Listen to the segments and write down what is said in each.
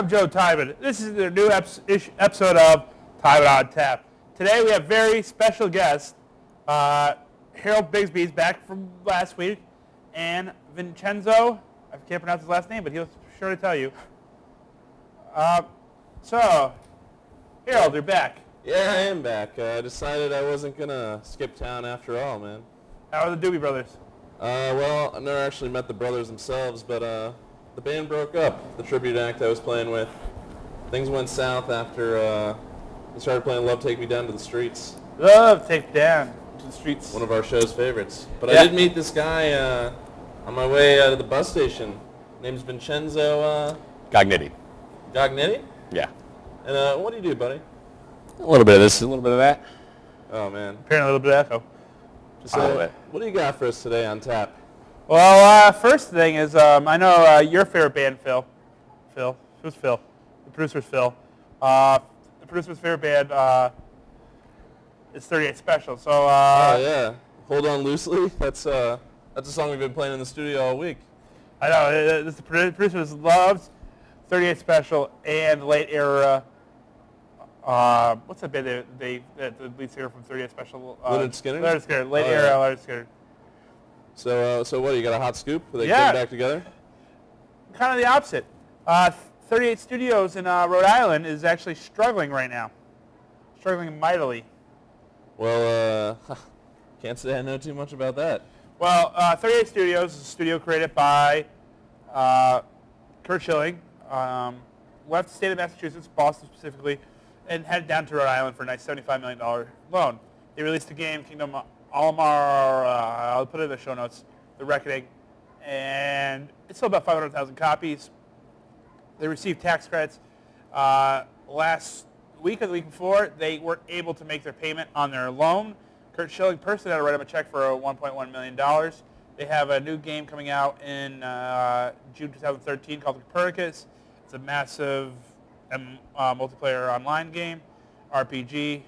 I'm Joe Tyman. This is the new episode of Tyman On Tap. Today we have very special guest, Harold Bigsby's back from last week, and Vincenzo, I can't pronounce his last name, but he'll sure to tell you. So, Harold, you're back. Yeah, I am back. I decided I wasn't going to skip town after all, man. How are the Doobie Brothers? Well, I never actually met the brothers themselves, but the band broke up. The tribute act I was playing with. Things went south after we started playing Love Take Me Down to the Streets. Love Take Me Down to the Streets. One of our show's favorites. But yeah. I did meet this guy on my way to the bus station. Name's Vincenzo Gognitti. Gognitti? Yeah. And what do you do, buddy? A little bit of this, a little bit of that. Oh, man. Apparently a little bit of echo. So, what do you got for us today on tap? Well, first thing is, I know your favorite band, Phil. Phil? Who's Phil? The producer's Phil. The producer's favorite band is 38 Special. So, oh, yeah. Hold On Loosely? That's a song we've been playing in the studio all week. I know. The producers loves 38 Special and late era. What's that band? The lead singer from 38 Special. Leonard Skinner. Leonard Skinner. Late era Leonard Skinner. So what? You got a hot scoop? They Yeah. came back together. Kind of the opposite. 38 Studios in Rhode Island is actually struggling right now. Struggling mightily. Well, can't say I know too much about that. Well, 38 Studios is a studio created by Kurt Schilling, left the state of Massachusetts, Boston specifically, and headed down to Rhode Island for a nice $75 million loan. They released a game, Kingdom Alamar, I'll put it in the show notes, The Reckoning, and it sold about 500,000 copies. They received tax credits. Last week or the week before, they weren't able to make their payment on their loan. Kurt Schilling personally had to write them a check for $1.1 million. They have a new game coming out in June 2013 called Copernicus. It's a massive multiplayer online game, RPG.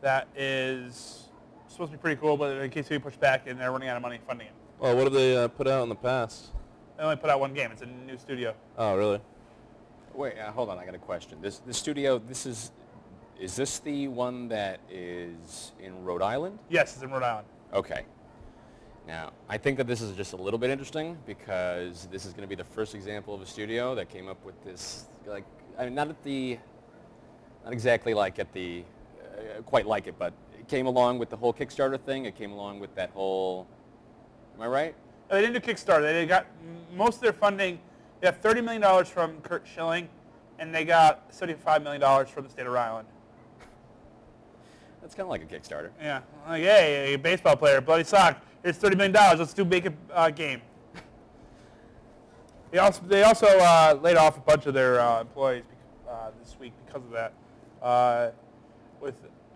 That is supposed to be pretty cool, but in case we push back and they're running out of money funding it. Well, what have they put out in the past? They only put out one game. It's a new studio. Oh, really? Wait, hold on. I got a question. This studio, is this the one that is in Rhode Island? Yes, it's in Rhode Island. Okay. Now, I think that this is just a little bit interesting because this is going to be the first example of a studio that came up with this, not exactly like at the, quite like it, but it came along with the whole Kickstarter thing. It came along with that whole, am I right? They didn't do Kickstarter. They got most of their funding. They have $30 million from Kurt Schilling, and they got $75 million from the state of Rhode Island. That's kind of like a Kickstarter. Yeah. Like, hey, a baseball player, bloody sock. Here's $30 million. Let's make a game. They also laid off a bunch of their employees this week because of that.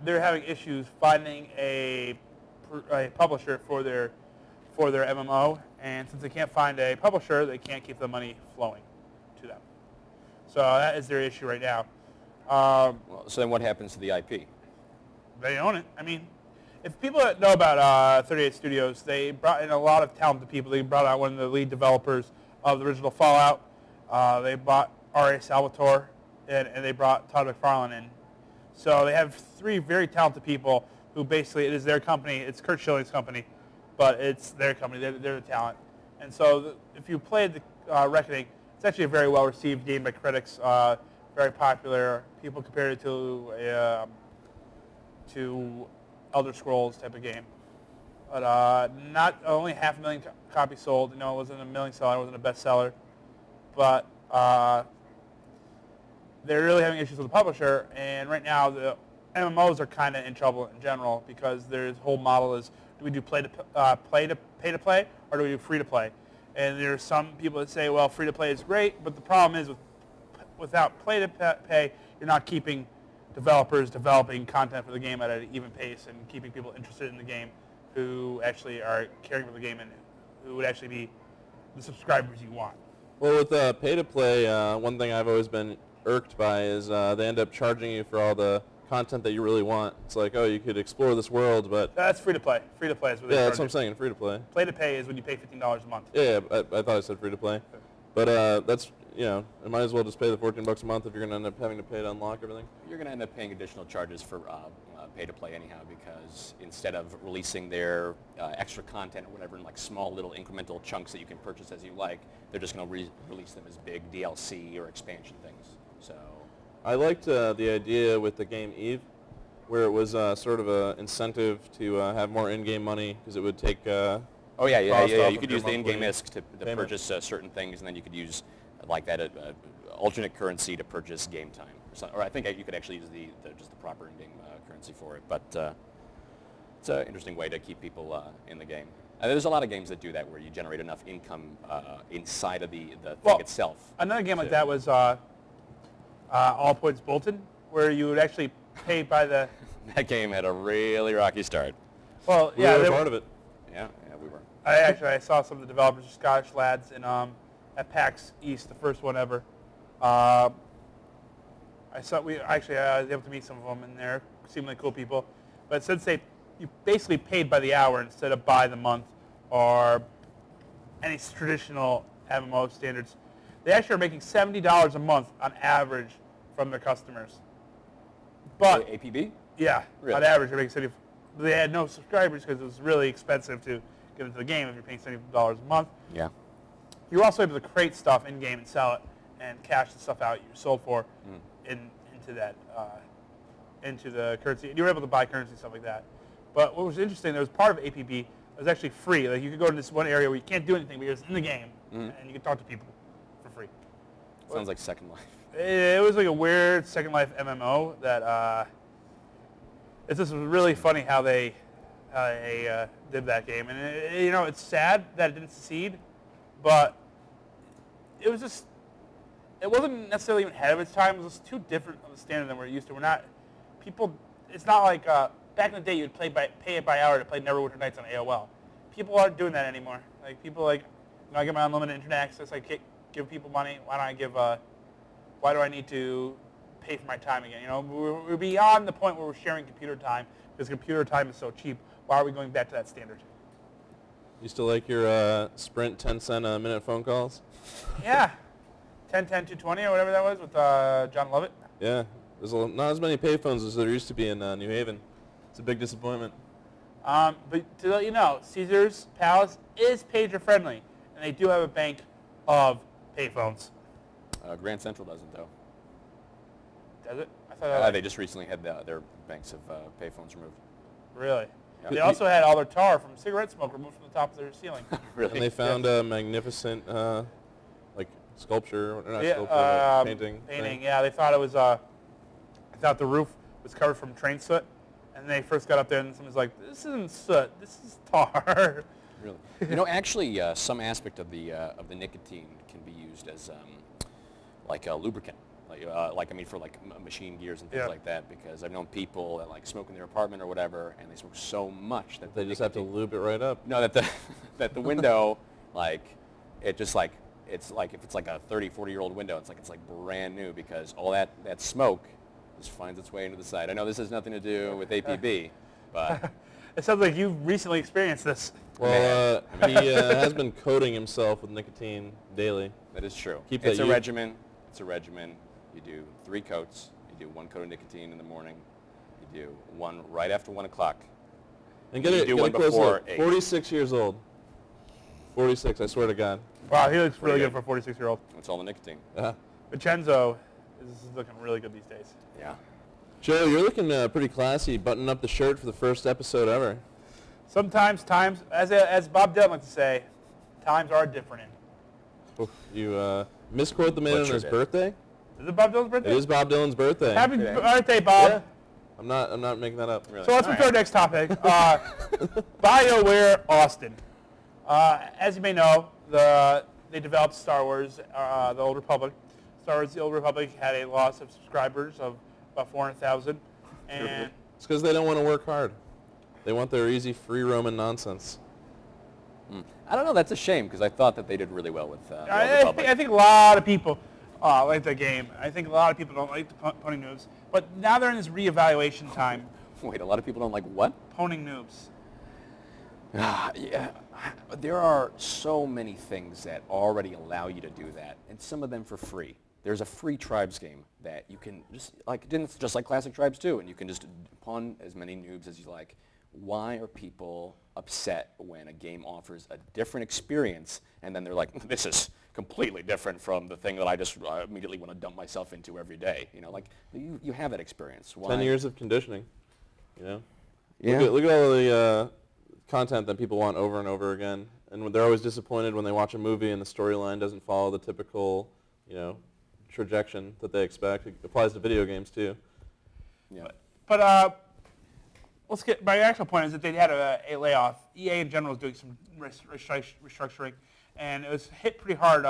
They're having issues finding a publisher for their MMO, and since they can't find a publisher, they can't keep the money flowing to them. So that is their issue right now. So then what happens to the IP? They own it. I mean, if people that know about 38 Studios, they brought in a lot of talented people. They brought out one of the lead developers of the original Fallout. They brought R.A. Salvatore, and they brought Todd McFarlane in. So they have three very talented people who basically, it is their company. It's Kurt Schilling's company, but it's their company. They're the talent. And so if you played the Reckoning, it's actually a very well-received game by critics, very popular. People compare it to Elder Scrolls type of game. But not only 500,000 copies sold. You know, it wasn't a million seller. It wasn't a bestseller. But they're really having issues with the publisher. And right now, the MMOs are kind of in trouble in general because their whole model is, do we do pay to play, or do we do free to play? And there's some people that say, well, free to play is great, but the problem is without play to pay, you're not keeping developers developing content for the game at an even pace and keeping people interested in the game who actually are caring for the game and who would actually be the subscribers you want. Well, with pay-to-play, one thing I've always been irked by is they end up charging you for all the content that you really want. It's like, oh, you could explore this world, but... That's free-to-play. Free-to-play is what they Yeah, charge that's what I'm you. saying, free-to-play. Play-to-pay is when you pay $15 a month. Yeah, I thought I said free-to-play. But that's, it might as well just pay the $14 a month if you're going to end up having to pay to unlock everything. You're going to end up paying additional charges for pay-to-play anyhow, because instead of releasing their extra content or whatever in like small little incremental chunks that you can purchase as you like, they're just going to release them as big DLC or expansion things. So I liked the idea with the game Eve, where it was sort of an incentive to have more in-game money, because it would take oh yeah. You could your use the in-game monthly ISK to purchase certain things, and then you could use like that alternate currency to purchase game time. Or I think you could actually use just the proper in-game currency for it. But it's an interesting way to keep people in the game. There's a lot of games that do that, where you generate enough income inside of the thing itself. Another game like that was All Points Bulletin, where you would actually pay by the... That game had a really rocky start. Well, We yeah, were part of it. Yeah, we were. I saw some of the developers, Scottish lads, at PAX East, the first one ever. I was able to meet some of them, and they're seem like cool people. But since you basically paid by the hour instead of by the month or any traditional MMO standards, they actually are making $70 a month on average from their customers. But APB? yeah, Really? on average they're making 70. They had no subscribers because it was really expensive to get into the game if you're paying $70 a month. Yeah. You're also able to create stuff in game and sell it and cash the stuff out you sold for into the currency. And you were able to buy currency and stuff like that. But what was interesting, there was part of APB that was actually free. Like you could go to this one area where you can't do anything, but you're just in the game and you can talk to people for free. Sounds like Second Life. It was like a weird Second Life MMO that it's just really funny how they did that game. And it's sad that it didn't succeed, but it wasn't necessarily even ahead of its time. It was just too different of a standard than we're used to. It's not like back in the day you'd pay it by hour to play Neverwinter Nights on AOL. People aren't doing that anymore. Like people I get my unlimited internet access. I give people money. Why do I need to pay for my time again? We're beyond the point where we're sharing computer time because computer time is so cheap. Why are we going back to that standard? You still like your Sprint 10-cent a minute phone calls? Yeah. 1010 220 or whatever that was with John Lovett. Yeah. There's not as many payphones as there used to be in New Haven. It's a big disappointment. But to let you know, Caesar's Palace is pager friendly, and they do have a bank of payphones. Grand Central doesn't, though. Does it? I thought they just recently had their banks of payphones removed. Really? Yeah. They also had all their tar from cigarette smoke removed from the top of their ceiling. Really? And they found a magnificent sculpture, or not sculpture, painting. Painting, thing. yeah. They thought it was. They thought the roof was covered from train soot, and they first got up there, and someone's like, "This isn't soot. This is tar." Really? Actually, some aspect of the nicotine can be used as like a lubricant. For machine gears and things like that, because I've known people that smoke in their apartment or whatever, and they smoke so much that they just have to lube it right up. No, that the window, it's like if it's like a 30, 40-year-old window, it's like brand new, because all that smoke just finds its way into the side. I know this has nothing to do with APB, but it sounds like you've recently experienced this. Well, he has been coating himself with nicotine daily. That is true. It's a regimen. It's a regimen. You do 3 coats. You do 1 coat of nicotine in the morning. You do 1 right after 1 o'clock. And get one before 8. 46 years old. 46, I swear to God. Wow, he looks really good for a 46-year-old. That's all the nicotine. Vincenzo is looking really good these days. Yeah. Joe, you're looking pretty classy, buttoning up the shirt for the first episode ever. Sometimes times, as Bob Dylan likes to say, times are different. You misquote the man on his birthday? Is it Bob Dylan's birthday? It is Bob Dylan's birthday. Happy birthday, Bob. Yeah. I'm not making that up. Really? So let's move to our next topic. BioWare Austin. As you may know, they developed Star Wars, The Old Republic. Star Wars, The Old Republic had a loss of subscribers of about 400,000. And it's because they don't want to work hard. They want their easy, free roaming nonsense. I don't know. That's a shame, because I thought that they did really well with The Old I Republic. think a lot of people like the game. I think a lot of people don't like the poning noobs. But now they're in this reevaluation time. Wait, a lot of people don't like what? Poning noobs. Yeah, there are so many things that already allow you to do that, and some of them for free. There's a free Tribes game that you can just like Classic Tribes 2, and you can just pawn as many noobs as you like. Why are people upset when a game offers a different experience, and then they're like, this is completely different from the thing that I just immediately want to dump myself into every day? You know, like you have that experience. Why? 10 years of conditioning, you know? Yeah. Look at all the content that people want over and over again, and they're always disappointed when they watch a movie and the storyline doesn't follow the typical, you know, trajectory that they expect. It applies to video games too. Yeah. But let's get. My actual point is that they had a layoff. EA in general is doing some restructuring, and it was hit pretty hard.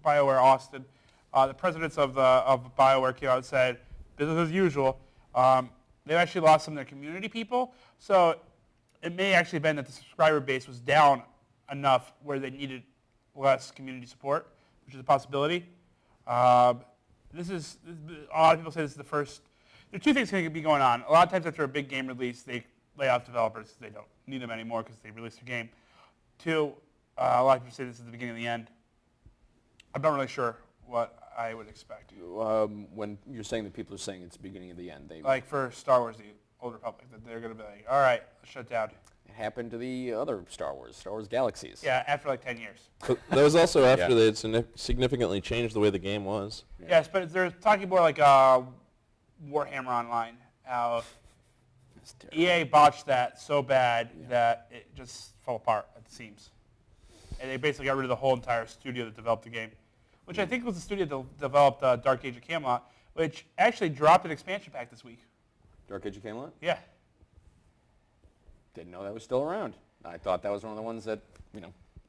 BioWare Austin, the presidents of BioWare came out and said business as usual. They've actually lost some of their community people, so it may actually have been that the subscriber base was down enough where they needed less community support, which is a possibility. A lot of people say this is the first. There are two things going to be going on. A lot of times after a big game release, they lay off developers. They don't need them anymore because they released their game. Two, a lot of people say this is the beginning of the end. I'm not really sure what I would expect. When you're saying that people are saying it's the beginning of the end, they Like for Star Wars, the Old Republic, that they're going to be like, all right, let's shut down. It happened to the other Star Wars Galaxies. Yeah, after like 10 years. But that was also after Yeah. they had significantly changed the way the game was. Yeah. Yes, but they're talking more like Warhammer Online. How That's terrible. EA botched that so bad that it just fell apart at the seams. And they basically got rid of the whole entire studio that developed the game, which I think was the studio that developed Dark Age of Camelot, which actually dropped an expansion pack this week. Dark Age of Camelot? Yeah. Didn't know that was still around. I thought that was one of the ones that,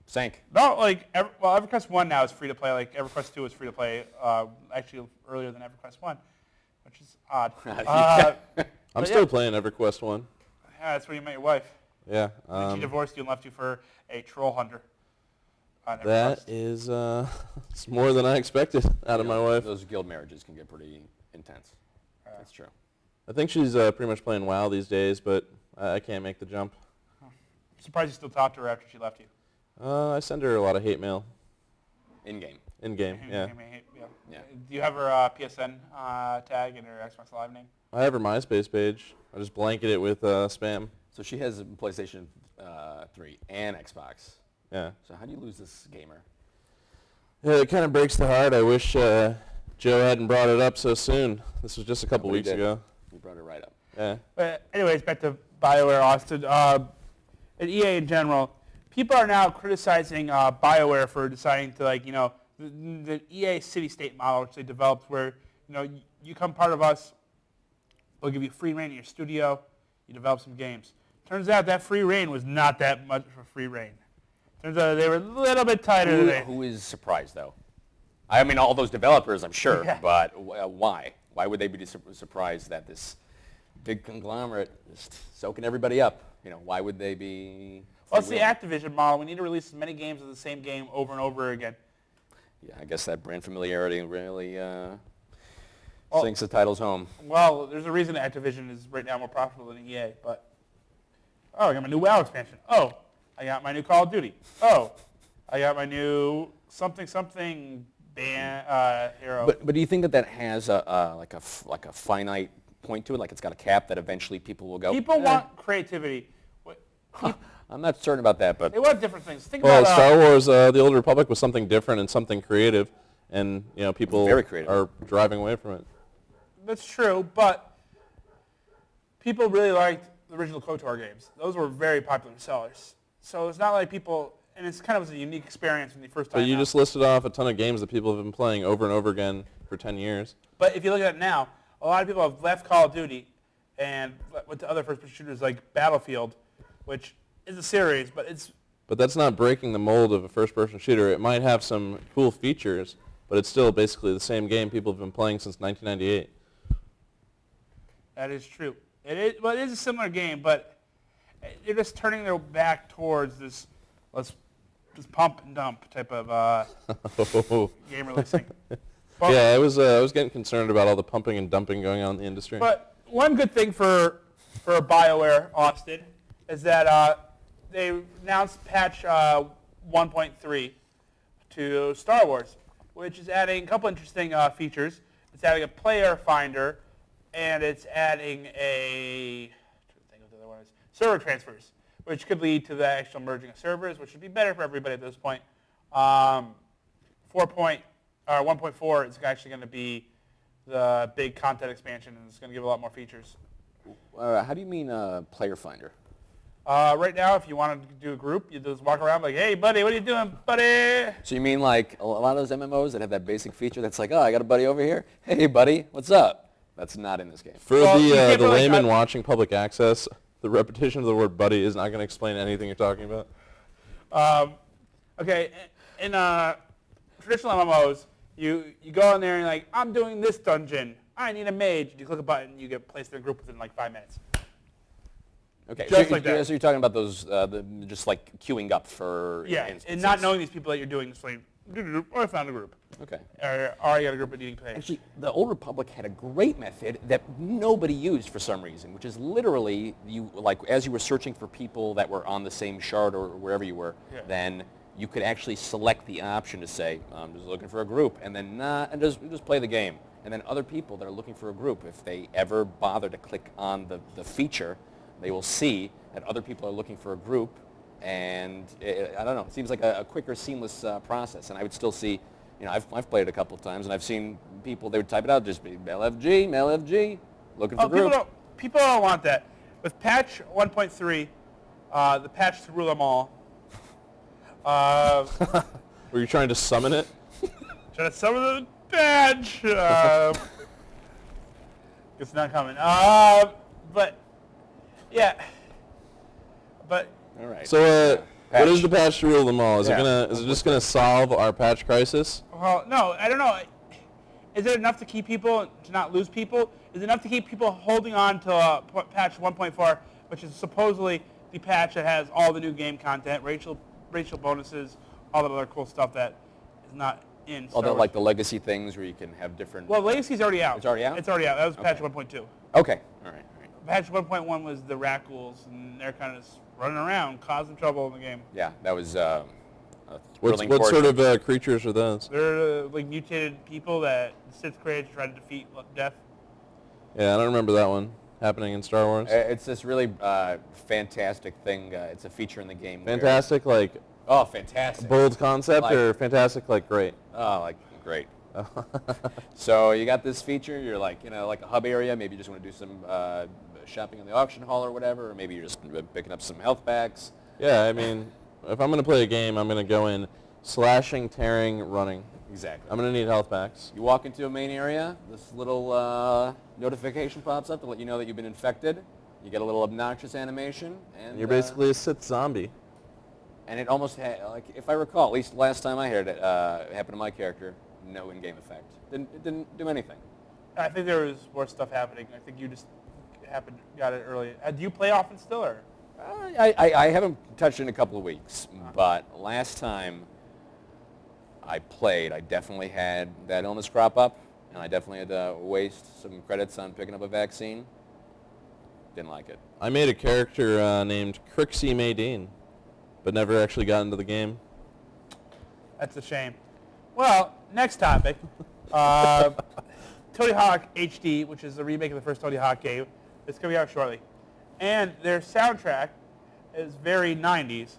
sank. No, like, EverQuest 1 now is free to play. Like, EverQuest 2 is free to play, actually earlier than EverQuest 1, which is odd. I'm still playing EverQuest 1. Yeah, that's where you met your wife. Yeah. And she divorced you and left you for a troll hunter on EverQuest. That is it's more than I expected out of my wife. Those guild marriages can get pretty intense. That's true. I think she's pretty much playing WoW these days, but I can't make the jump. I'm surprised you still talked to her after she left you. I send her a lot of hate mail. In-game. In-game, yeah. Yeah. Do you have her PSN tag and her Xbox Live name? I have her MySpace page. I just blanket it with spam. So she has a PlayStation 3 and Xbox. Yeah. So how do you lose this gamer? Yeah, it kind of breaks the heart. I wish Joe hadn't brought it up so soon. This was just a couple But he weeks did. ago. You brought it right up. Yeah. But anyways, back to BioWare Austin. And EA in general, people are now criticizing BioWare for deciding to, like, the EA city-state model, which they developed where, you become part of us, we'll give you free reign in your studio, you develop some games. Turns out that free reign was not that much of a free reign. Turns out they were a little bit tighter than they... Who is surprised, though? I mean, all those developers, I'm sure, Yeah. but why? Why would they be surprised that this big conglomerate is soaking everybody up? Why would they be... Well, it's the freewheeling? Activision model. We need to release as many games of the same game over and over again. Yeah, I guess that brand familiarity really Well- sinks the titles home. Well, there's a reason Activision is right now more profitable than EA, but... Oh, I got my new WoW expansion. Oh, I got my new Call of Duty. Oh, I got my new something hero. But do you think that has like a finite point to it? Like it's got a cap that eventually people will go? People want creativity. I'm not certain about that, but They want different things. Think Well, about Star Wars, The Old Republic was something different and something creative, and people Very creative. are driving away from it. That's true, but people really liked the original KOTOR games. Those were very popular sellers. So it's not like people, and it's kind of a unique experience when you first time But you out. just listed off a ton of games that people have been playing over and over again for 10 years. But if you look at it now, a lot of people have left Call of Duty and went to other first-person shooters like Battlefield, which is a series, but it's But that's not breaking the mold of a first-person shooter. It might have some cool features, but it's still basically the same game people have been playing since 1998. that is true. It is a similar game, but they're just turning their back towards this let's just pump and dump type of game releasing. But, Yeah, I was getting concerned about all the pumping and dumping going on in the industry. But one good thing for BioWare Austin is that they announced patch 1.3 to Star Wars, which is adding a couple interesting features. It's adding a player finder, and it's adding a server transfers, which could lead to the actual merging of servers, which would be better for everybody at this point. 1.4 is actually going to be the big content expansion, and it's going to give a lot more features. How do you mean player finder? Right now, if you want to do a group, you just walk around like, hey, buddy, what are you doing, buddy? So you mean like a lot of those MMOs that have that basic feature that's like, oh, I got a buddy over here. Hey, buddy, what's up? That's not in this game. For Well, you the can't really- layman watching public access, the repetition of the word buddy is not going to explain anything you're talking about. Okay, in traditional MMOs, you go in there and you're like, I'm doing this dungeon. I need a mage. You click a button, you get placed in a group within like 5 minutes. Okay, Just so, like that. So you're talking about those, just like queuing up for Yeah, instances. and not knowing these people that you're doing this like, oh, I found a group. Okay. Or I got a group of needing play. Actually, the Old Republic had a great method that nobody used for some reason, which is literally you like as you were searching for people that were on the same shard or wherever you were, Yeah. then you could actually select the option to say, I'm just looking for a group, and then and just play the game. And then other people that are looking for a group, if they ever bother to click on the feature, they will see that other people are looking for a group, and I don't know, it seems like a quicker, seamless process. And I would still see, you know, I've played it a couple of times, and I've seen people, they would type it out, just be male FG, looking for group. People don't want that. With patch 1.3, the patch to rule them all, Were you trying to summon it? trying to summon the patch. It's not coming. But, yeah. But All right. So, Patch. what is the patch to rule them all? Is Yeah. it just gonna solve our patch crisis? well, no, I don't know. Is it enough to keep people to not lose people? Is it enough to keep people holding on to patch 1.4, which is supposedly the patch that has all the new game content, racial bonuses, all that other cool stuff that is not in Star All the, Wars. like the legacy things where you can have different... Well, Legacy's already out. It's already out? It's already out. That was patch Okay. 1.2. Okay. All right. Patch 1.1 was the rat ghouls, and they're kind of running around, causing trouble in the game. Yeah, that was a What thrilling sort portion. of creatures are those? They're like mutated people that the Sith created to try to defeat death. Yeah, I don't remember that one happening in Star Wars. It's this really fantastic thing. It's a feature in the game. where- Fantastic, like Oh, fantastic. bold concept, Like- or fantastic, like great? Oh, like great. So you got this feature. You're like, you know, like a hub area. Maybe you just want to do some shopping in the auction hall or whatever, or maybe you're just picking up some health packs. Yeah, I mean, if I'm gonna play a game, I'm gonna go in slashing, tearing, running. Exactly. I'm gonna need health packs. You walk into a main area. This little notification pops up to let you know that you've been infected. You get a little obnoxious animation, and You're basically a Sith zombie. And it almost had, like, if I recall, at least last time I heard it, happened to my character, no in-game effect. It didn't do anything. I think there was more stuff happening. I think you just got it early. Do you play often still, or? I haven't touched it in a couple of weeks, but last time I played, I definitely had that illness crop up, and I definitely had to waste some credits on picking up a vaccine. Didn't like it. I made a character named Crixie Maydeen, but never actually got into the game. That's a shame. Well, next topic. Tony Hawk HD, which is the remake of the first Tony Hawk game, is coming out shortly. And their soundtrack is very 90s.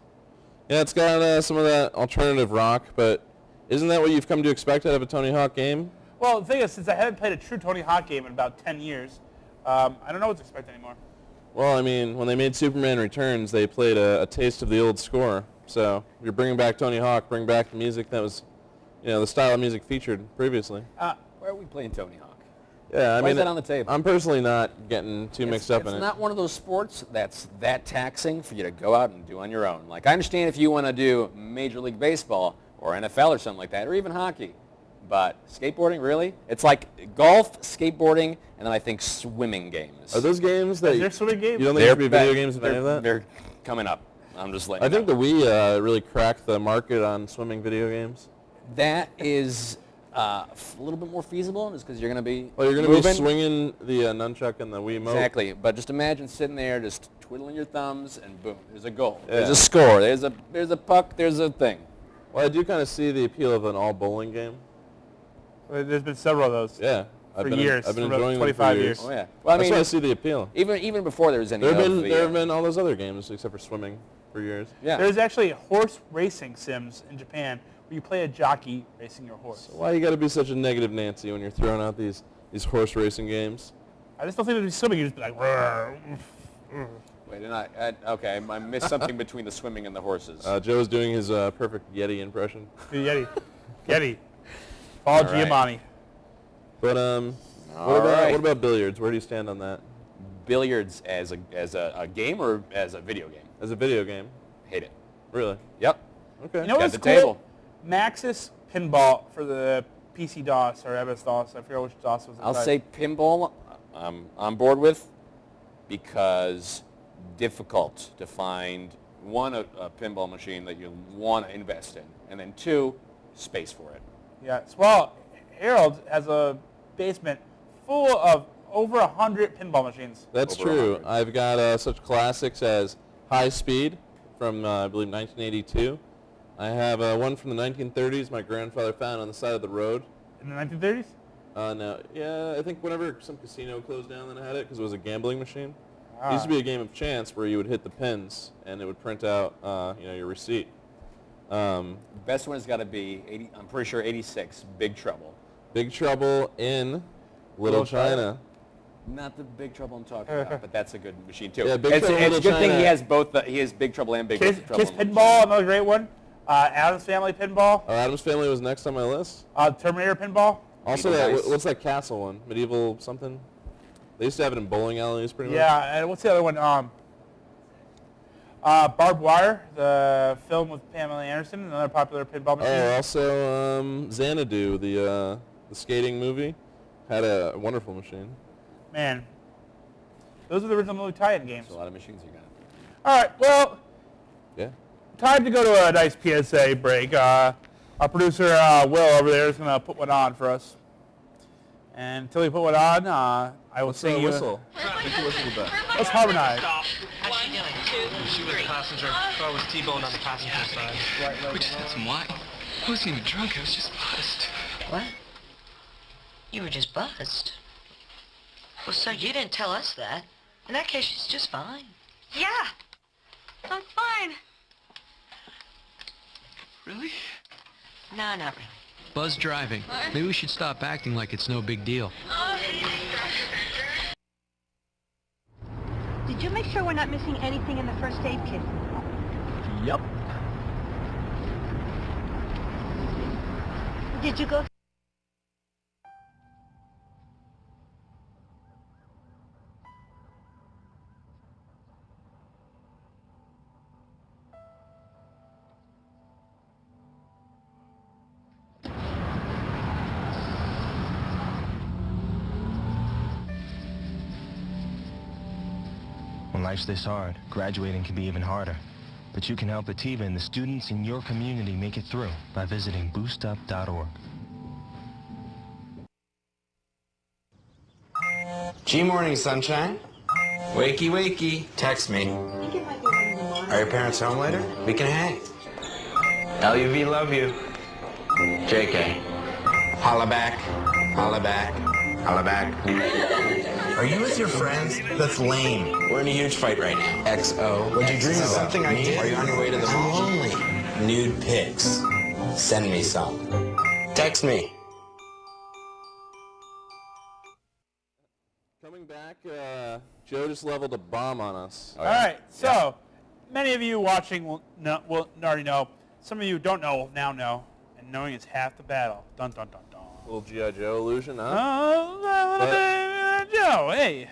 Yeah, it's got some of that alternative rock, but isn't that what you've come to expect out of a Tony Hawk game? Well, the thing is, since I haven't played a true Tony Hawk game in about 10 years, I don't know what to expect anymore. Well, I mean, when they made Superman Returns, they played a taste of the old score. So if you're bringing back Tony Hawk, bring back the music that was, you know, the style of music featured previously. Where are we playing Tony Hawk? Yeah, I Why mean, is that on the table? I'm personally not getting too mixed up in It's it. not one of those sports that's that taxing for you to go out and do on your own. Like, I understand if you want to do Major League Baseball or NFL or something like that, or even hockey. But skateboarding, really? It's like golf, skateboarding, and then I think swimming games. Are those games that Is there swimming games? you don't think there should be video games of any of that? They're coming up. I'm just letting I you think know. the Wii really cracked the market on swimming video games. That is a little bit more feasible, just because you're going to be Well, you're going to be moving. swinging the nunchuck and the Wiimote. Exactly, but just imagine sitting there, just twiddling your thumbs, and boom, there's a goal. Yeah. There's a score. There's a puck. There's a thing. Well, I do kind of see the appeal of an all bowling game. There's been several of those. Yeah. For years. I've been For about enjoying them 25 for years. Oh yeah. Well, I That's mean, why I see the appeal. even before there was any. There of have been all those other games except for swimming for years. Yeah. There's actually horse racing sims in Japan where you play a jockey racing your horse. Why you got to be such a negative Nancy when you're throwing out these horse racing games? I just don't think it'd be swimming. You'd just be like, "Rrr." Wait, okay, I missed something between the swimming and the horses. Joe's doing his perfect Yeti impression. The Yeti. Yeti. Paul All right. Giamatti. But All right. what about billiards? Where do you stand on that? Billiards as a game or as a video game? As a video game? Hate it. Really? Yep. Okay. You know Got what's the cool? table. Maxis Pinball for the PC DOS or MS DOS. I forget which DOS was. I'll say pinball. I'm on board with, because difficult to find one a pinball machine that you want to invest in, and then two, space for it. Yes. Well, Harold has a basement full of over 100 pinball machines. That's Over true. 100. I've got such classics as High Speed from, I believe, 1982. I have one from the 1930s my grandfather found on the side of the road. In the 1930s? No, yeah, I think whenever some casino closed down, then I had it because it was a gambling machine. Ah. It used to be a game of chance where you would hit the pins and it would print out, your receipt. Best one has got to be 80. I'm pretty sure 86. Big Trouble. Big Trouble in Little China. Not the Big Trouble I'm talking about, but that's a good machine too. Yeah, Big it's Trouble in it's a Little good thing China. he has both. He has Big Trouble and Big Kiss Trouble. Pinball, another great one. Addams Family Pinball. Adam's Family was next on my list. Terminator Pinball. Also, Medieval Dice. what's that castle one? Medieval something? They used to have it in bowling alleys pretty much. Yeah, and what's the other one? Barbed Wire, the film with Pamela Anderson, another popular pinball machine. Oh, also Xanadu, the skating movie, had a wonderful machine. Man, those are the original tie-in games. There's a lot of machines you got. All right, well, Yeah. time to go to a nice PSA break. Our producer, Will, over there is going to put one on for us. And until we put one on, I will sing you. Whistle. Make the whistle the best. Let's harmonize. How's she doing? She was a passenger. I was T-boned on the passenger side. We just had some wine. I wasn't even drunk. I was just buzzed. What? You were just buzzed. Well, sir, you didn't tell us that. In that case, she's just fine. Yeah, I'm fine. Really? No, not really. Buzz driving. Maybe we should stop acting like it's no big deal. Did you make sure we're not missing anything in the first aid kit? Yep. Did you go? When life's this hard, graduating can be even harder. But you can help Ativa and the students in your community make it through by visiting boostup.org. G-Morning, sunshine. Wakey, wakey. Text me. Are your parents home later? We can hang. LUV, love you. JK. Holla back. Holla back. Holla back. Are you with your friends? That's lame. We're in a huge fight right now. XO. What'd you dream about? Something I did. Are you on your way to the mall? I'm lonely. Nude pics. Send me some. Text me. Coming back, Joe just leveled a bomb on us. Oh, All right, so many of you watching will already know. Some of you don't know will now know. And knowing is half the battle. Dun, dun, dun, dun. Little G.I. Joe illusion, huh? Oh, Joe, hey.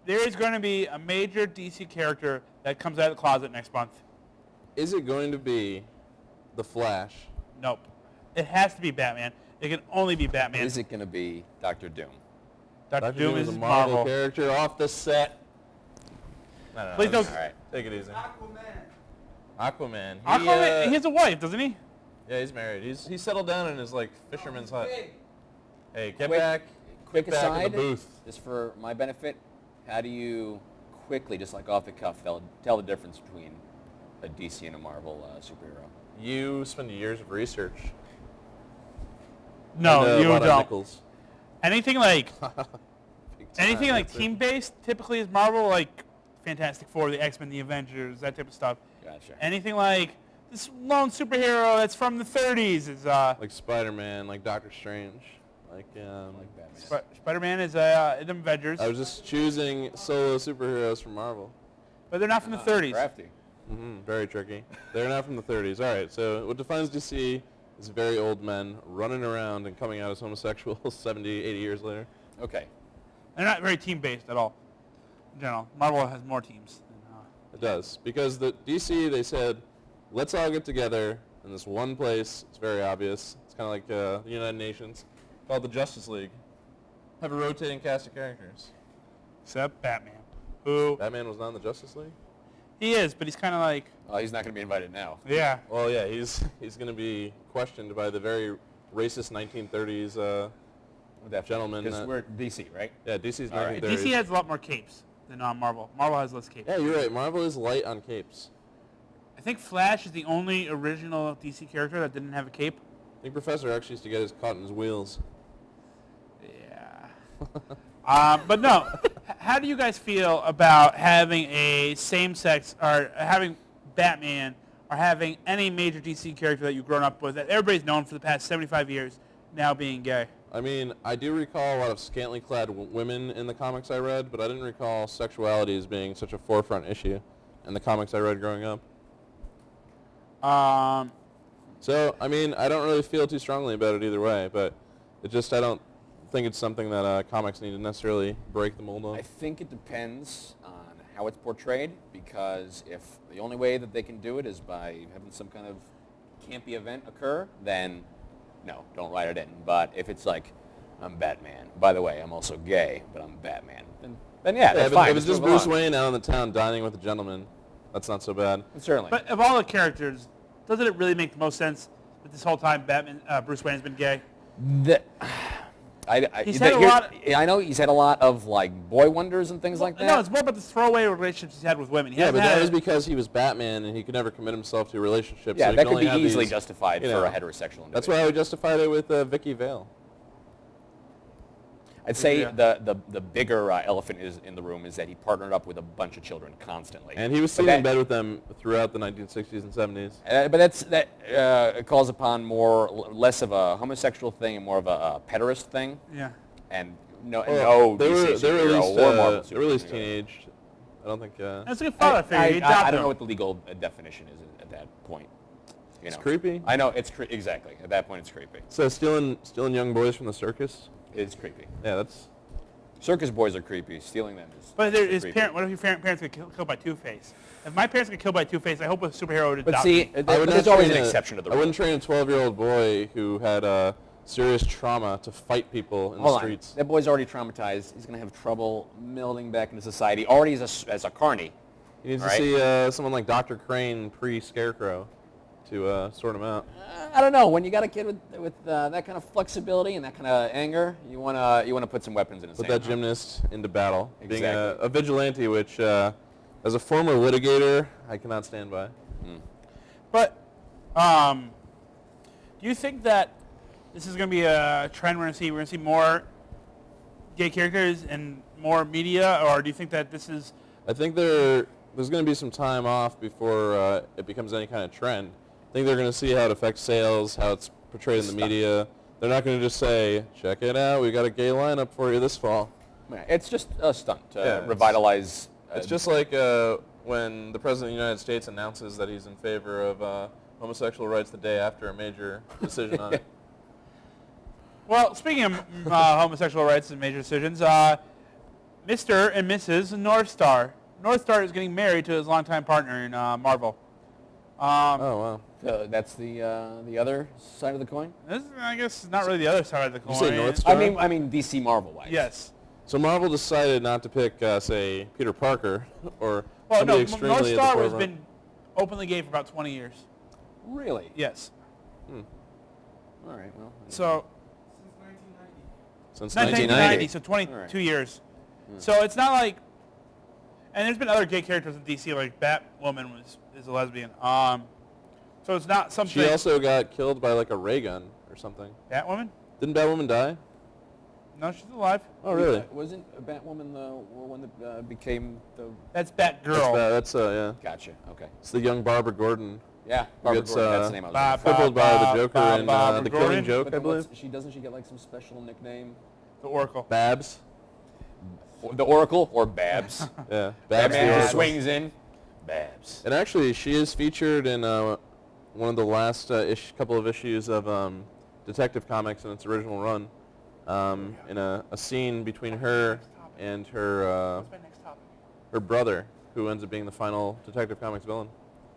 There is going to be a major DC character that comes out of the closet next month. Is it going to be The Flash? Nope. It has to be Batman. It can only be Batman. Is it going to be Dr. Doom? Dr. Doom is a Marvel Marvel. character off the set. No, Please don't. All right, take it easy. Aquaman. Aquaman, he has a wife, doesn't he? Yeah, he's married. He's settled down in his like fisherman's hut. Hey, get Quick- back. Quick Get back aside, in the booth. just for my benefit, how do you quickly, just like off the cuff, tell the difference between a DC and a Marvel superhero? You spend years of research. No, and, you a lot of don't. nickels. Anything like Big time answer. team-based typically is Marvel, like Fantastic Four, the X-Men, the Avengers, that type of stuff. Gotcha. Anything like this lone superhero that's from the 30s is Like Spider-Man, like Doctor Strange, like Batman. Spider-Man is in Avengers, I was just choosing solo superheroes from Marvel. but they're not from the 30s. Crafty. Very tricky. They're not from the 30s. All right, so what defines DC is very old men running around and coming out as homosexuals 70, 80 years later. Okay. They're not very team-based at all. In general, Marvel has more teams. It does. Because the DC, they said, let's all get together in this one place. It's very obvious. It's kind of like the United Nations, called the Justice League. Have a rotating cast of characters. Except Batman, who Batman was not in the Justice League? he is, but he's kind of like, Oh, he's not going to be invited now. yeah. Well, yeah, he's going to be questioned by the very racist 1930s gentleman. Because we're DC, right? Yeah, DC's All right. 1930s. DC has a lot more capes than Marvel. Marvel has less capes. Yeah, you're right. Marvel is light on capes. I think Flash is the only original DC character that didn't have a cape. I think Professor X used to get his caught in his wheels. Yeah. But no, how do you guys feel about having a same-sex, or having Batman, or having any major DC character that you've grown up with, that everybody's known for the past 75 years, now being gay? I mean, I do recall a lot of scantily clad women in the comics I read, but I didn't recall sexuality as being such a forefront issue in the comics I read growing up. So, I mean, I don't really feel too strongly about it either way, but it just, I don't think it's something that comics need to necessarily break the mold on. I think it depends on how it's portrayed, because if the only way that they can do it is by having some kind of campy event occur, then no, don't write it in. But if it's like, I'm Batman, by the way, I'm also gay, but I'm Batman, then yeah, that's fine. If it's just Bruce Wayne out in the town dining with a gentleman, that's not so bad. Certainly. But of all the characters, doesn't it really make the most sense that this whole time Bruce Wayne's been gay? I know he's had a lot of like boy wonders and things like that. No, it's more about the throwaway relationships he's had with women. Yeah, but that was because he was Batman and he could never commit himself to a relationship. Yeah, so he that could could be only have easily these, justified you for know, a heterosexual individual. That's why I justified it with Vicky Vale. I'd say the bigger elephant is in the room is that he partnered up with a bunch of children constantly. And he was sitting in bed with them throughout the 1960s and 70s. But that calls upon less of a homosexual thing and more of a pederast thing. Yeah. And they were at least teenaged. I don't think. That's a good father figure. I don't know what the legal definition is at that point. It's creepy. I know it's exactly at that point it's creepy. So stealing young boys from the circus. It's creepy. Yeah, that's. Circus boys are creepy. Stealing them is. But his creepy. what if your parents get killed by Two-Face? If my parents get killed by Two-Face, I hope a superhero would adopt But see, me. there's always an exception to the rule. I wouldn't train a 12-year-old boy who had serious trauma to fight people in the streets. That boy's already traumatized. He's going to have trouble melding back into society. Already as a carny. He needs to see someone like Dr. Crane pre-Scarecrow to sort him out. I don't know. When you got a kid with that kind of flexibility and that kind of anger, you want to put some weapons in his hand. Put that gymnast into battle. Exactly. Being a vigilante, which as a former litigator, I cannot stand by. But do you think that this is going to be a trend we're going to see? We're going to see more gay characters and more media, or do you think that this is? I think there's going to be some time off before it becomes any kind of trend. I think they're going to see how it affects sales, how it's portrayed in the media. They're not going to just say, check it out, we got a gay lineup for you this fall. Yeah, it's just a stunt to revitalize. It's just like when the President of the United States announces that he's in favor of homosexual rights the day after a major decision on it. Well, speaking of homosexual rights and major decisions, Mr. and Mrs. Northstar. Northstar is getting married to his longtime partner in Marvel. Oh, wow. That's the other side of the coin? This is, I guess, not really the other side of the coin. You say Northstar? I mean DC Marvel-wise. Yes. So Marvel decided not to pick, say, Peter Parker or Well, somebody no, extremely at the Northstar has forefront. been openly gay for about 20 years. Really? Yes. All right, well. So Since 1990, 1990. so 22 All right. years. So it's not like, and there's been other gay characters in DC, like Batwoman is a lesbian. So it's not something. She also got killed by like a ray gun or something. Batwoman? Didn't Batwoman die? No, she's alive. Oh, really? Wasn't Batwoman the one that became the... That's Batgirl. That's yeah. Gotcha, okay. It's the young Barbara Gordon. Yeah, Barbara gets, Gordon, that's the name I was Bob- looking for. Crippled by the Bob- Joker Bob- in Bob- The Gordon? Killing Joke, But I then believe. doesn't she get like some special nickname? The Oracle. Babs. The Oracle or Babs? Yeah. Babs the Batman Oracle. just swings in. Babs. And actually, she is featured in one of the last couple of issues of Detective Comics in its original run, in a scene between her and her What's my next topic? her brother, who ends up being the final Detective Comics villain.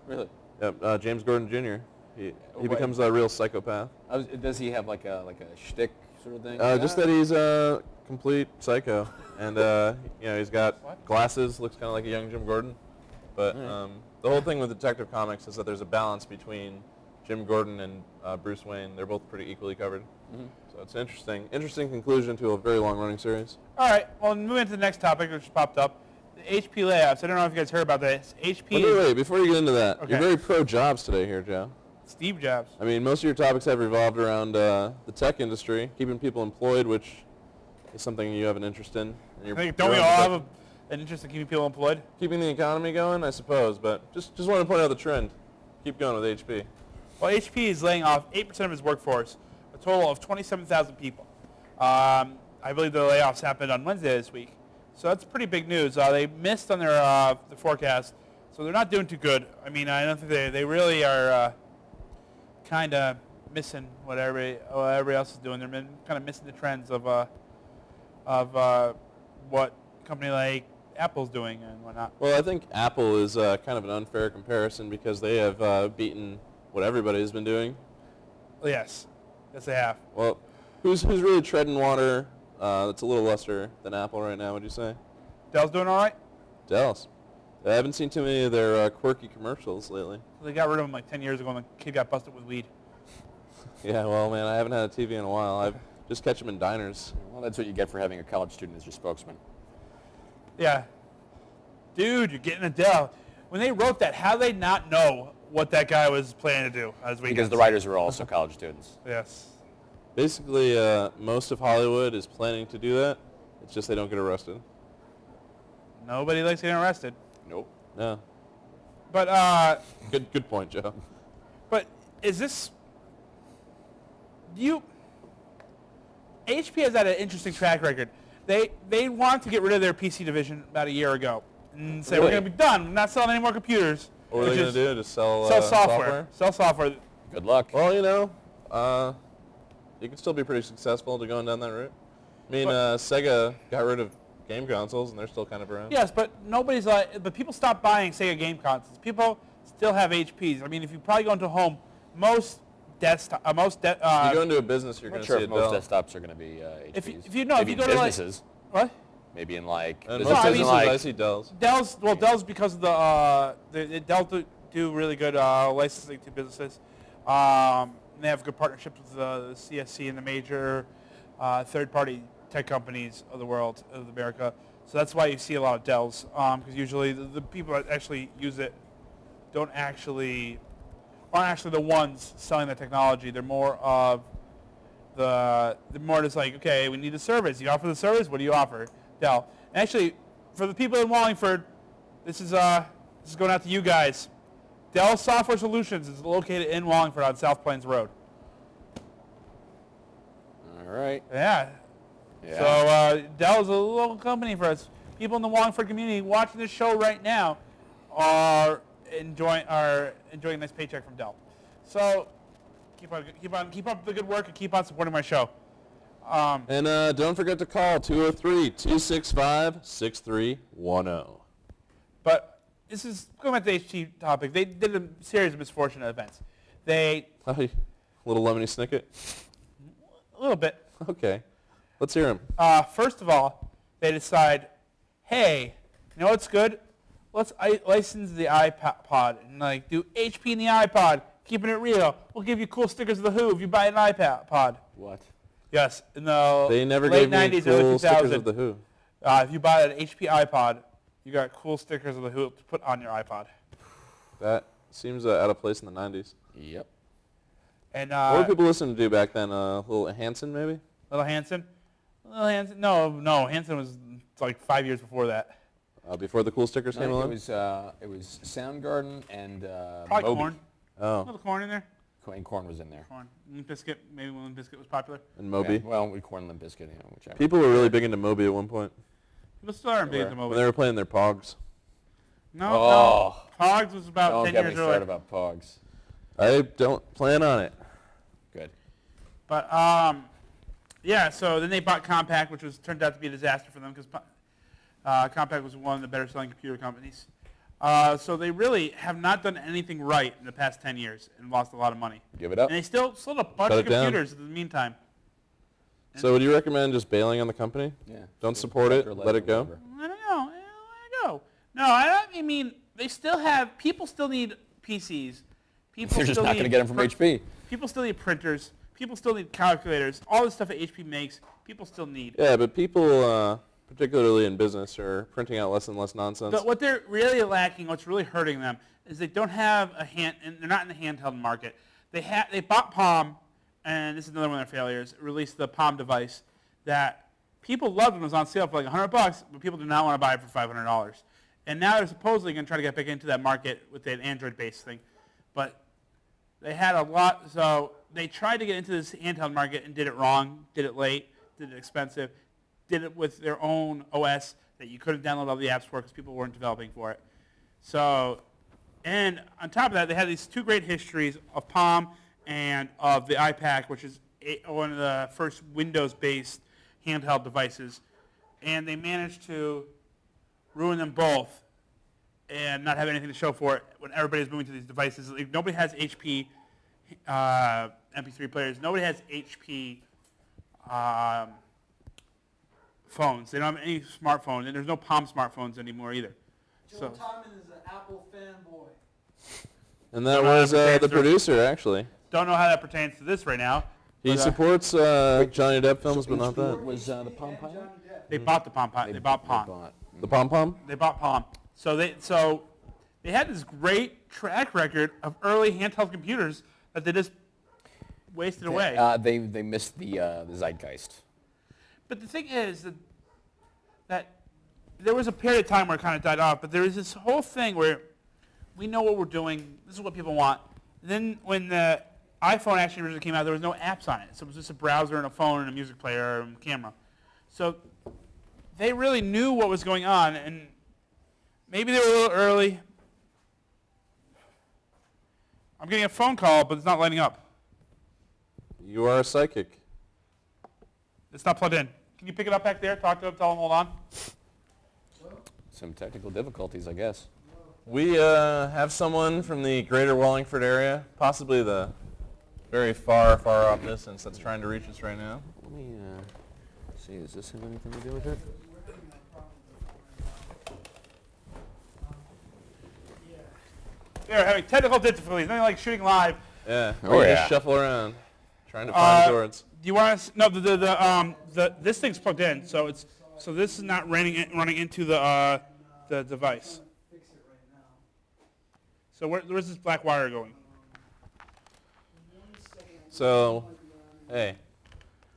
Really? Yep, James Gordon Jr. He What? becomes a real psychopath. Does he have like a shtick sort of thing? Just that he's a complete psycho, and he's got glasses, looks kind of like a young Jim Gordon. But the whole thing with Detective Comics is that there's a balance between Jim Gordon and Bruce Wayne. They're both pretty equally covered. So it's an interesting conclusion to a very long-running series. All right. Well, moving to the next topic, which popped up, the HP layoffs. I don't know if you guys heard about this. HP. Wait, before you get into that, Okay. you're very pro-jobs today here, Joe. Steve Jobs. I mean, most of your topics have revolved around the tech industry, keeping people employed, which is something you have an interest in. I think, don't we all have an interest in keeping people employed? Keeping the economy going, I suppose, but just want to point out the trend. Keep going with HP. Well, HP is laying off 8% of its workforce, a total of 27,000 people. I believe the layoffs happened on Wednesday this week. So that's pretty big news. They missed on their the forecast, so they're not doing too good. I mean, I don't think they really are kind of missing what everybody else is doing. They're kind of missing the trends of what a company like Apple's doing and whatnot. Well, I think Apple is kind of an unfair comparison because they have beaten what everybody has been doing. Yes, they have. Well, who's really treading water that's a little lesser than Apple right now, would you say? Dell's doing all right? Dell's. I haven't seen too many of their quirky commercials lately. They got rid of them like 10 years ago when the kid got busted with weed. Yeah, well, man, I haven't had a TV in a while. I just catch them in diners. Well, that's what you get for having a college student as your spokesman. Yeah. Dude, you're getting a Dell. When they wrote that, how did they not know what that guy was planning to do on his weekends? Because the writers are also college students. Yes. Basically, most of Hollywood is planning to do that. It's just they don't get arrested. Nobody likes getting arrested. Nope. No. But Good point, Joe. But is this? HP has had an interesting track record. They wanted to get rid of their PC division about a year ago and say we're going to be done. We're not selling any more computers. What are they going to do? Just sell software? Sell software. Good luck. Well, you can still be pretty successful to going down that route. I mean, Sega got rid of game consoles, and they're still kind of around. Yes, but nobody's but people stopped buying Sega game consoles. People still have HPs. I mean, if you probably go into a home, most desktop, you go into a business, you're I'm going not to sure see if a most Dell. desktops are going to be HPs. if you go Maybe to like businesses. what? Maybe in like And businesses most I businesses, mean- I see Dells. Dell's because of the Dell do really good licensing to businesses. They have good partnerships with the CSC and the major third-party tech companies of the world, of America. So that's why you see a lot of Dells, because usually the people that actually use it aren't actually the ones selling the technology. They're more just like, okay, we need a service. You offer the service. What do you offer? Dell. And actually, for the people in Wallingford, this is going out to you guys. Dell Software Solutions is located in Wallingford on South Plains Road. All right. Yeah. So Dell is a local company for us. People in the Wallingford community watching this show right now are enjoying a nice paycheck from Dell. So keep up the good work and keep on supporting my show. And don't forget to call 203-265-6310. But this is going back to the HT topic. They did a series of misfortunate events. Hi, little lemony snicket. A little bit. Okay, let's hear him. First of all, they decide, hey, you know what's good? Let's license the iPod and do HP in the iPod. keeping it real. We'll give you cool stickers of The Who if you buy an iPod. What? Yes, in the They never late gave me 90s, early cool 2000s. stickers of The Who. If you buy an HP iPod, you got cool stickers of The Who to put on your iPod. That seems out of place in the 90s. Yep. And What were people listening to back then? Little Hanson, maybe? Little Hanson? No, Hanson was like 5 years before that. Before the cool stickers came along? It was Soundgarden and Probably Moby. Korn. Oh. Little Korn in there? And Korn was in there. Korn. Limp Bizkit, maybe when Limp Bizkit was popular. And Moby? Yeah, well, we Korn, Limp Bizkit, whichever. People were really big into Moby at one point. People still are big into Moby. When they were playing their Pogs. No. Pogs was about 10 Don't years get me earlier. started about Pogs. I don't plan on it. Good. But, yeah, so then they bought Compaq, which turned out to be a disaster for them because Compaq was one of the better-selling computer companies. So they really have not done anything right in the past 10 years and lost a lot of money. Give it up. And they still sold a bunch Shut of it down. computers in the meantime. So would you recommend just bailing on the company? Yeah. Don't support it? Let it go? I don't know. Let it go. No, I mean, they still have, people still need PCs. People They're just still not going to get them from HP. People still need printers. People still need calculators. All the stuff that HP makes, people still need. Yeah, but people, particularly in business, are printing out less and less nonsense. But what they're really lacking, what's really hurting them, is they don't have a hand, and they're not in the handheld market. They bought Palm, and this is another one of their failures, released the Palm device that people loved when it was on sale for like $100, but people do not want to buy it for $500. And now they're supposedly going to try to get back into that market with an Android-based thing. But they had a lot, so they tried to get into this handheld market and did it wrong, did it late, did it expensive, did it with their own OS that you couldn't download all the apps for because people weren't developing for it. So, and on top of that, they had these two great histories of Palm and of the iPad, which is one of the first Windows-based handheld devices. And they managed to ruin them both and not have anything to show for it when everybody's moving to these devices. Like, nobody has HP MP3 players. Nobody has HP phones. They don't have any smartphones, and there's no Palm smartphones anymore either. Joe Tyman is an Apple fanboy. And that was the producer, actually. Don't know how that pertains to this right now. He supports Johnny Depp films, but not that. Was the Palm Pilot? They bought the Palm Pilot. They bought Palm. The Pom Pom? They bought Palm. So they had this great track record of early handheld computers that they just wasted away. They missed the zeitgeist. But the thing is that there was a period of time where it kind of died off, but there is this whole thing where we know what we're doing. This is what people want. Then when the iPhone actually originally came out, there was no apps on it. So it was just a browser and a phone and a music player and camera. So they really knew what was going on, and maybe they were a little early. I'm getting a phone call, but it's not lighting up. You are a psychic. It's not plugged in. Can you pick it up back there? Talk to him, tell him, hold on. Some technical difficulties, I guess. We have someone from the greater Wallingford area, possibly the very far, far off distance that's trying to reach us right now. Let me see, does this have anything to do with it? They're having technical difficulties, nothing like shooting live. Yeah, Oh, we yeah. just shuffle around, trying to find Zords. Do you want to? No, this thing's plugged in, so this is not running into the device. So where's this black wire going? So, hey.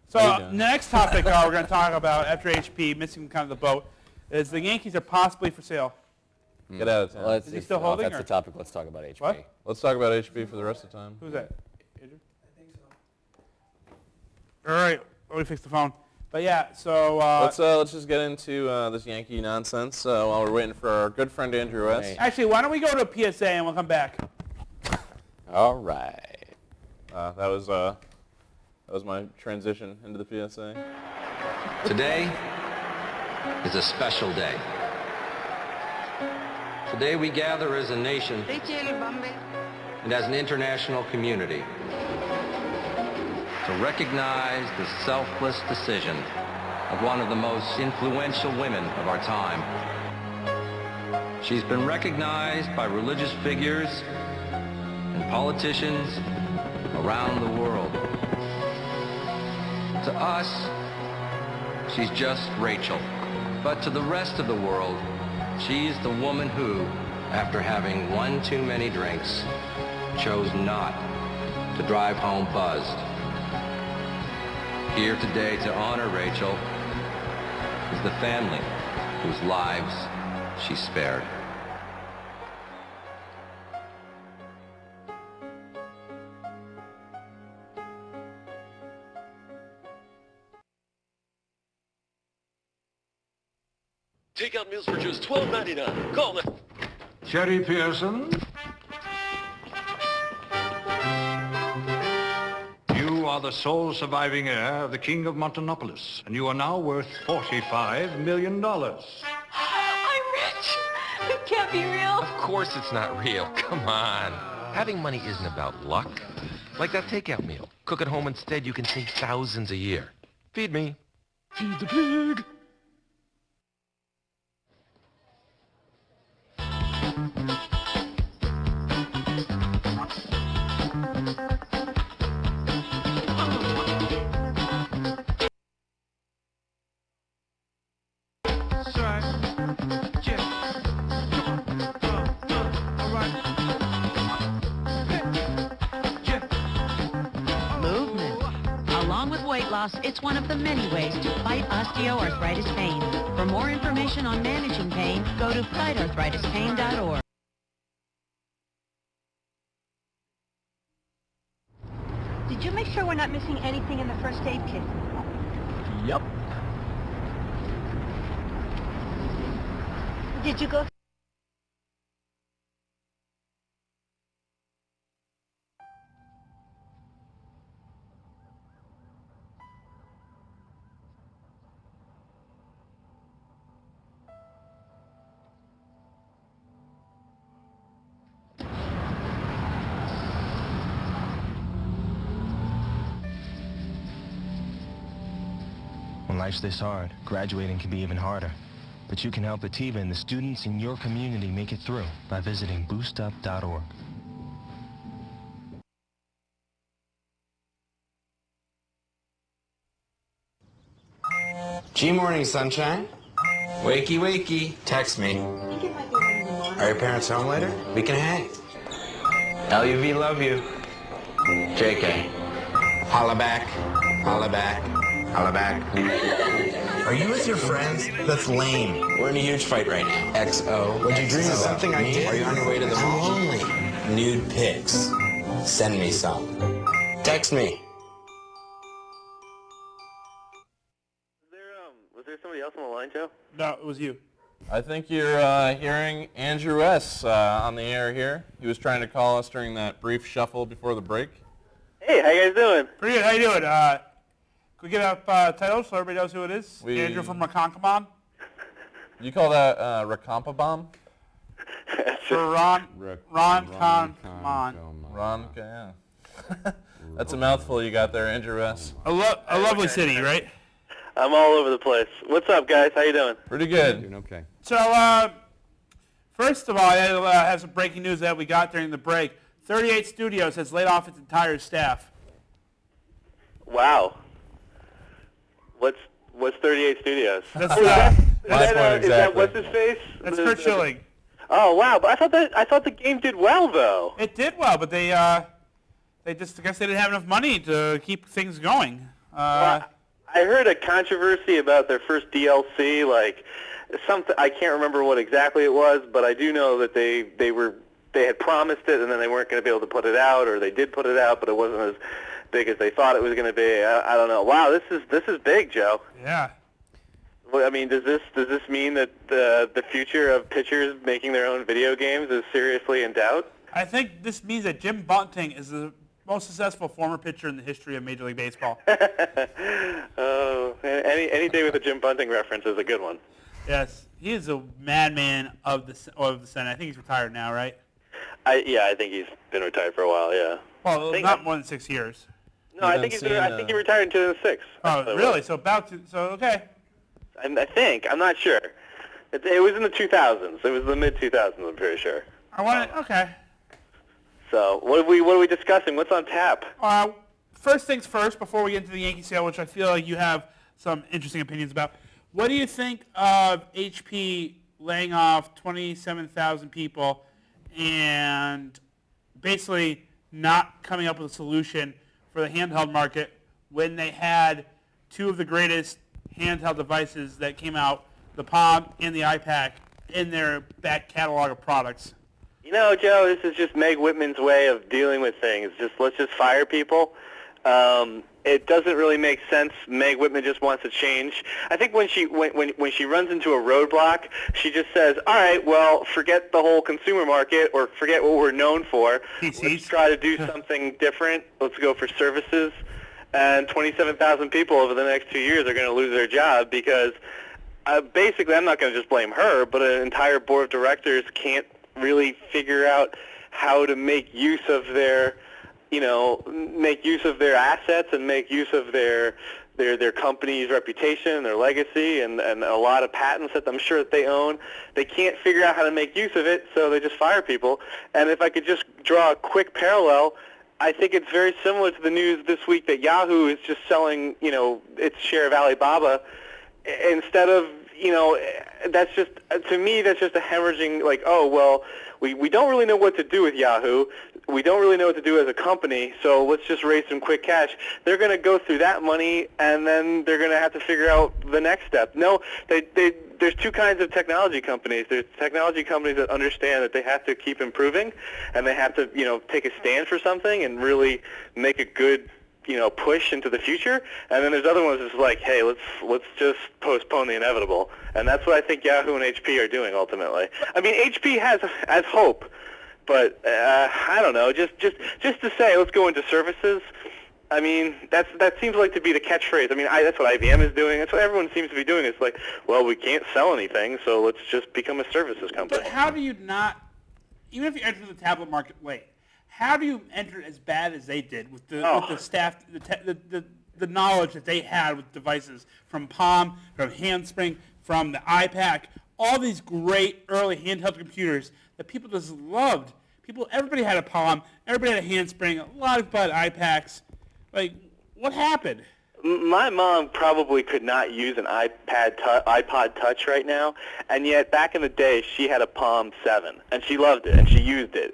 So How you doing? next topic we're going to talk about after HP missing kind of the boat is the Yankees are possibly for sale. Get out of town. Well, Is he still holding, If that's or? the topic, let's talk about HP. What? Let's talk about HP for the rest of the time. Who's that? Andrew? I think so. All right, let me fix the phone. But yeah, so Let's just get into this Yankee nonsense while we're waiting for our good friend Andrew S. Hey. actually, why don't we go to a PSA and we'll come back? All right. That was my transition into the PSA. Today is a special day. Today we gather as a nation and as an international community to recognize the selfless decision of one of the most influential women of our time. She's been recognized by religious figures and politicians around the world. To us, she's just Rachel. But to the rest of the world, she's the woman who, after having one too many drinks, chose not to drive home buzzed. Here today to honor Rachel is the family whose lives she spared. Takeout meals for just $12.99. Call it. Sherry Pearson? You are the sole surviving heir of the King of Montanopolis, and you are now worth $45 million. I'm rich. It can't be real. Of course it's not real. Come on. Having money isn't about luck. Like that takeout meal. Cook at home instead, you can save thousands a year. Feed me. Feed the pig. It's one of the many ways to fight osteoarthritis pain. For more information on managing pain, go to fightarthritispain.org. Did you make sure we're not missing anything in the first aid kit? Yep. Did you go? When life's this hard, graduating can be even harder. But you can help Ativa and the students in your community make it through by visiting boostup.org. G-Morning, sunshine. Wakey, wakey. Text me. Are your parents home later? We can hang. LUV, love you. JK. Holla back. Holla back. Holla back. Are you with your friends? That's lame. We're in a huge fight right now. XO. What'd you dream about? Something I did. Are you on your way to the mall? I'm lonely. Nude pics. Send me some. Text me. Was there somebody else on the line, Joe? No, it was you. I think you're hearing Andrew S. On the air here. He was trying to call us during that brief shuffle before the break. Hey, how you guys doing? Pretty good. How you doing? Can we get up titles so everybody knows who it is? Andrew from Ronkonkoma. You call that Ronkonkoma? For Ron Ronkonkoma. Ron, yeah. That's a mouthful you got there, Andrew S. A lovely city, right? I'm all over the place. What's up, guys? How you doing? Pretty good. Doing okay. So, first of all, I have some breaking news that we got during the break. 38 Studios has laid off its entire staff. Wow. What's 38 Studios? That's is that what's his face? That's Kurt Schilling. Oh wow! But I thought the game did well though. It did well, but they just, I guess they didn't have enough money to keep things going. Well, I heard a controversy about their first DLC, like something I can't remember what exactly it was, but I do know that they had promised it and then they weren't going to be able to put it out, or they did put it out, but it wasn't as big as they thought it was going to be. I don't know. Wow, this is big, Joe. Yeah. Well, I mean, does this mean that the future of pitchers making their own video games is seriously in doubt? I think this means that Jim Bunting is the most successful former pitcher in the history of Major League Baseball. Oh, any day with a Jim Bunting reference is a good one. Yes, he is a madman of the Senate. I think he's retired now, right? I think he's been retired for a while. Yeah. Well, not more than 6 years. No, I think he retired in 2006. Oh, really? So okay. I think. I'm not sure. It was in the 2000s. It was the mid 2000s. I'm pretty sure. Okay. So what are we discussing? What's on tap? First things first, before we get into the Yankee sale, which I feel like you have some interesting opinions about. What do you think of HP laying off 27,000 people and basically not coming up with a solution for the handheld market when they had two of the greatest handheld devices that came out, the Palm and the iPad, in their back catalog of products? You know, Joe, this is just Meg Whitman's way of dealing with things. Let's just fire people. It doesn't really make sense. Meg Whitman just wants to change. I think when she runs into a roadblock, she just says, "All right, well, forget the whole consumer market or forget what we're known for. Let's try to do something different. Let's go for services." And 27,000 people over the next 2 years are going to lose their job because basically, I'm not going to just blame her, but an entire board of directors can't really figure out how to make use of their assets and make use of their company's reputation, their legacy, and a lot of patents that I'm sure that they own. They can't figure out how to make use of it, so they just fire people. And if I could just draw a quick parallel, I think it's very similar to the news this week that Yahoo is just selling, its share of Alibaba. Instead of, that's just, to me, that's just a hemorrhaging, like, oh, well, we don't really know what to do with Yahoo. We don't really know what to do as a company, so let's just raise some quick cash. They're going to go through that money, and then they're going to have to figure out the next step. No, there's two kinds of technology companies. There's technology companies that understand that they have to keep improving, and they have to, take a stand for something and really make a good push into the future. And then there's other ones that's like, hey, let's just postpone the inevitable. And that's what I think Yahoo and HP are doing ultimately. I mean, HP has hope, but I don't know. Just to say, let's go into services. I mean, that seems like to be the catchphrase. I mean, that's what IBM is doing. That's what everyone seems to be doing. It's like, well, we can't sell anything, so let's just become a services company. But how do you not, even if you enter the tablet market late, how do you enter as bad as they did with the staff, the knowledge that they had with devices from Palm, from Handspring, from the iPad, all these great early handheld computers that people just loved. Everybody had a Palm, everybody had a Handspring, a lot of people had iPads. Like, what happened? My mom probably could not use an iPod Touch right now, and yet back in the day she had a Palm 7, and she loved it, and she used it.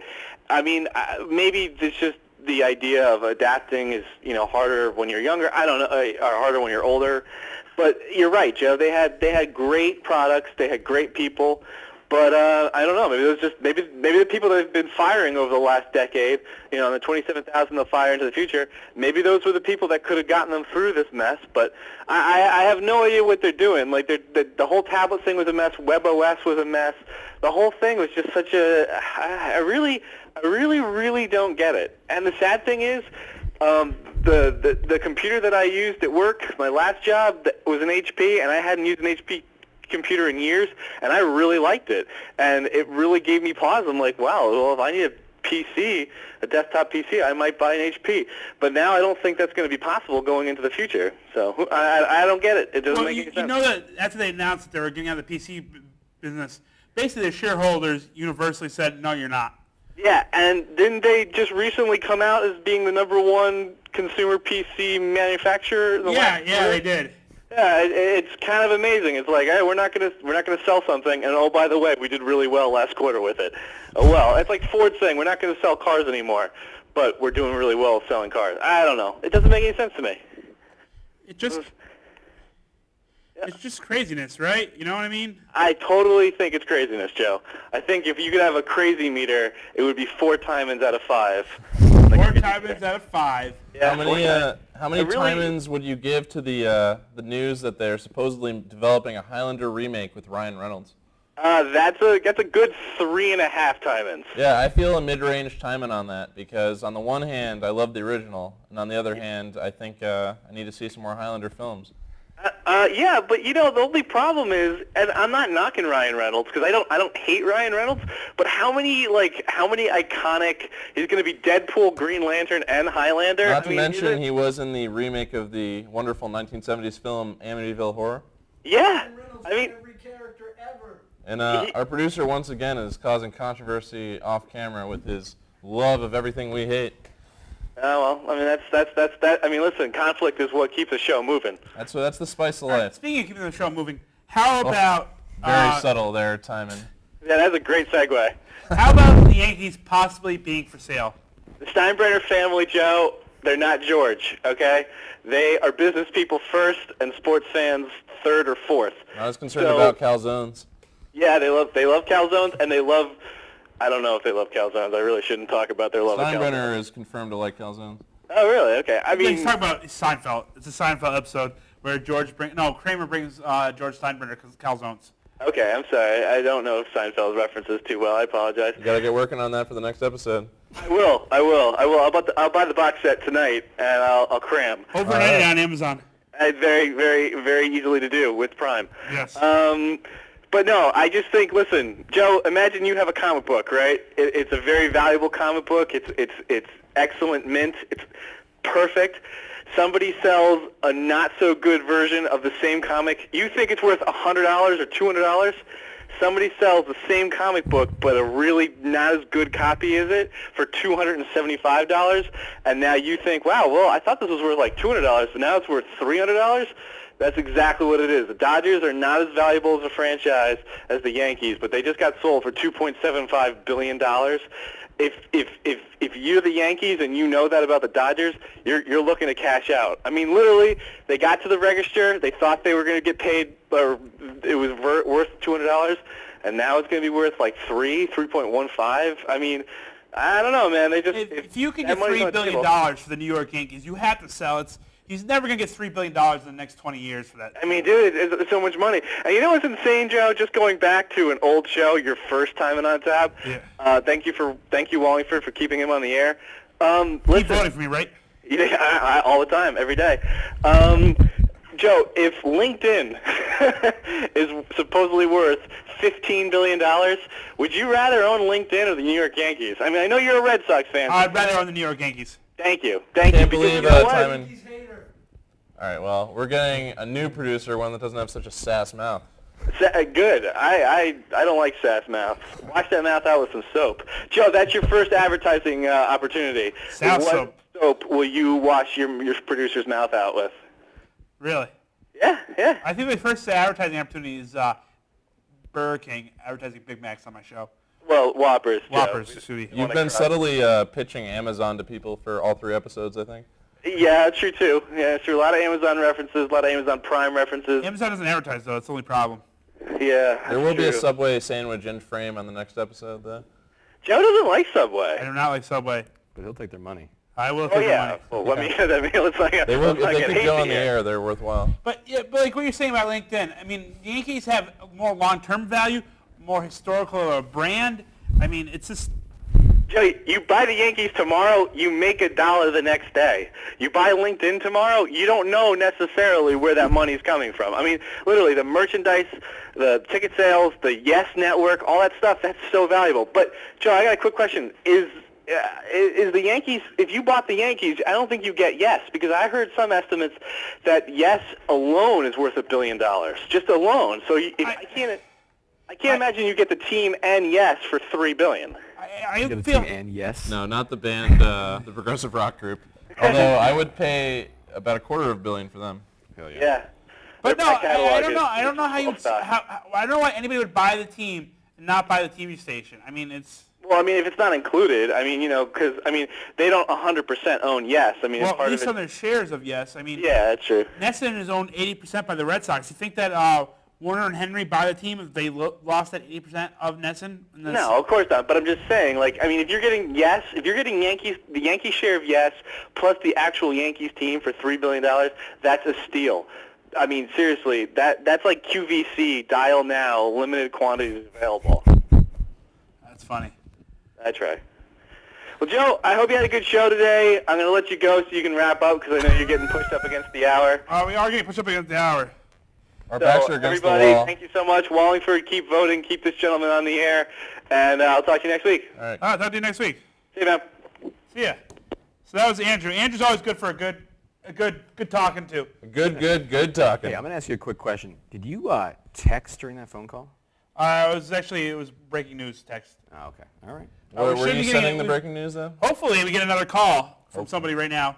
I mean, maybe it's just the idea of adapting is, harder when you're younger. I don't know, or harder when you're older. But you're right, Joe. They had great products. They had great people. But I don't know. Maybe it was just maybe the people that have been firing over the last decade, the 27,000 they'll fire into the future. Maybe those were the people that could have gotten them through this mess. But I have no idea what they're doing. Like the whole tablet thing was a mess. WebOS was a mess. The whole thing was just such a. I really don't get it. And the sad thing is, the computer that I used at work, my last job, was an HP, and I hadn't used an HP computer in years, and I really liked it. And it really gave me pause. I'm like, wow, well, if I need a PC, a desktop PC, I might buy an HP. But now I don't think that's going to be possible going into the future. So I don't get it. It doesn't make any sense. You know that after they announced that they were getting out of the PC business, basically their shareholders universally said, no, you're not. Yeah, and didn't they just recently come out as being the #1 consumer PC manufacturer? Yeah, they did. Yeah, it's kind of amazing. It's like, hey, we're not gonna sell something, and oh, by the way, we did really well last quarter with it. Oh well, it's like Ford saying we're not gonna sell cars anymore, but we're doing really well selling cars. I don't know. It doesn't make any sense to me. It's just craziness, right? You know what I mean? I totally think it's craziness, Joe. I think if you could have a crazy meter, it would be 4 Tymans out of 5. 4 Tymans out of 5. Yeah, how many Tymans would you give to the news that they're supposedly developing a Highlander remake with Ryan Reynolds? That's a good 3.5 Tymans. Yeah, I feel a mid-range Tyman on that because on the one hand, I love the original, and on the other hand, I think I need to see some more Highlander films. Yeah, but the only problem is, and I'm not knocking Ryan Reynolds because I don't hate Ryan Reynolds, but how many iconic? He's going to be Deadpool, Green Lantern, and Highlander. Not to mention he was in the remake of the wonderful 1970s film Amityville Horror. Yeah, every character ever. And our producer once again is causing controversy off camera with his love of everything we hate. Oh, well, I mean, that's I mean, listen, conflict is what keeps the show moving. That's the spice of life. Speaking of keeping the show moving, how about... Very subtle there, Tyman. Yeah, that's a great segue. How about the Yankees possibly being for sale? The Steinbrenner family, Joe, they're not George, okay? They are business people first and sports fans third or fourth. I was concerned about calzones. Yeah, they love calzones, and they love... I don't know if they love calzones. I really shouldn't talk about their love of calzones. Steinbrenner is confirmed to like calzones. Oh, really? Okay. I mean... He's talking about Seinfeld. It's a Seinfeld episode where Kramer brings George Steinbrenner calzones. Okay, I'm sorry. I don't know Seinfeld references too well. I apologize. You gotta get working on that for the next episode. I will. I'll buy the box set tonight, and I'll cram. Overnight on Amazon. It's very, very, very easily to do with Prime. Yes. But no, I just think, listen, Joe, imagine you have a comic book, right? It's a very valuable comic book. It's excellent mint. It's perfect. Somebody sells a not-so-good version of the same comic. You think it's worth $100 or $200. Somebody sells the same comic book, but a really not as good copy as it for $275, and now you think, wow, well, I thought this was worth like $200, but now it's worth $300? That's exactly what it is. The Dodgers are not as valuable as a franchise as the Yankees, but they just got sold for $2.75 billion. If you're the Yankees and you know that about the Dodgers, you're looking to cash out. I mean, literally, they got to the register. They thought they were going to get paid, or it was worth $200, and now it's going to be worth like $3.15. I mean, I don't know, man. They just if you can get $3 billion for the New York Yankees, you have to sell. He's never going to get $3 billion in the next 20 years for that. I mean, dude, it's so much money. And you know what's insane, Joe? Just going back to an old show, your first time on Tap. Yeah. Thank you, Wallingford, for keeping him on the air. Keep voting for me, right? Yeah, I all the time, every day. Joe, if LinkedIn is supposedly worth $15 billion, would you rather own LinkedIn or the New York Yankees? I mean, I know you're a Red Sox fan. I'd rather own the New York Yankees. Thank you. Can't believe Tyman. All right, well, we're getting a new producer, one that doesn't have such a sass mouth. Good. I don't like sass mouth. Wash that mouth out with some soap. Joe, that's your first advertising opportunity. What soap will you wash your producer's mouth out with? Really? Yeah. I think my first advertising opportunity is Burger King advertising Big Macs on my show. Well, Whoppers. You've been subtly pitching Amazon to people for all 3 episodes, I think. Yeah, true too. Yeah, true. A lot of Amazon references, a lot of Amazon Prime references. Amazon doesn't advertise, though. That's the only problem. Yeah, there will be a Subway sandwich in frame on the next episode, though. Joe doesn't like Subway. I do not like Subway. But he'll take their money. I will take their money. Well, let me let's not get. They will. If they could go on the air, they're worthwhile. But like what you're saying about LinkedIn, I mean, the Yankees have more long-term value, more historical brand. I mean, it's just. Joe, you buy the Yankees tomorrow, you make $1 the next day. You buy LinkedIn tomorrow, you don't know necessarily where that money's coming from. I mean, literally, the merchandise, the ticket sales, the Yes Network, all that stuff, that's so valuable. But, Joe, I got a quick question. Is the Yankees, if you bought the Yankees, I don't think you get Yes, because I heard some estimates that Yes alone is worth $1 billion, just alone. So I can't imagine you get the team and Yes for $3 billion. I get a feel team and Yes. No, not the band, the progressive rock group. Although I would pay about $250 million for them. Hell yeah. Yeah. But no, I don't know. I don't know how you. I don't know why anybody would buy the team and not buy the TV station. I mean, it's. Well, I mean, if it's not included, I mean, because I mean, they don't 100% own Yes. I mean, well, part at least of it. on their shares of Yes. I mean. Yeah, that's true. Nesson is owned 80% by the Red Sox. You think that Warner and Henry buy the team if they lost that 80% of Nesson? No, of course not. But I'm just saying, like, I mean, if you're getting Yes, if you're getting the Yankee share of Yes plus the actual Yankees team for $3 billion, that's a steal. I mean, seriously, that's like QVC, dial now, limited quantities available. That's funny. That's right. Well, Joe, I hope you had a good show today. I'm going to let you go so you can wrap up because I know you're getting pushed up against the hour. We are getting pushed up against the hour. Our backs are against everybody, the wall. thank you so much. Wallingford, keep voting. Keep this gentleman on the air. And I'll talk to you next week. All right. Talk to you next week. See you, man. See ya. So that was Andrew. Andrew's always good for a good talking to. Good talking. Hey, I'm going to ask you a quick question. Did you text during that phone call? It was breaking news text. Oh, okay. All right. Were you sending the breaking news, though? Hopefully, we get another call from somebody right now.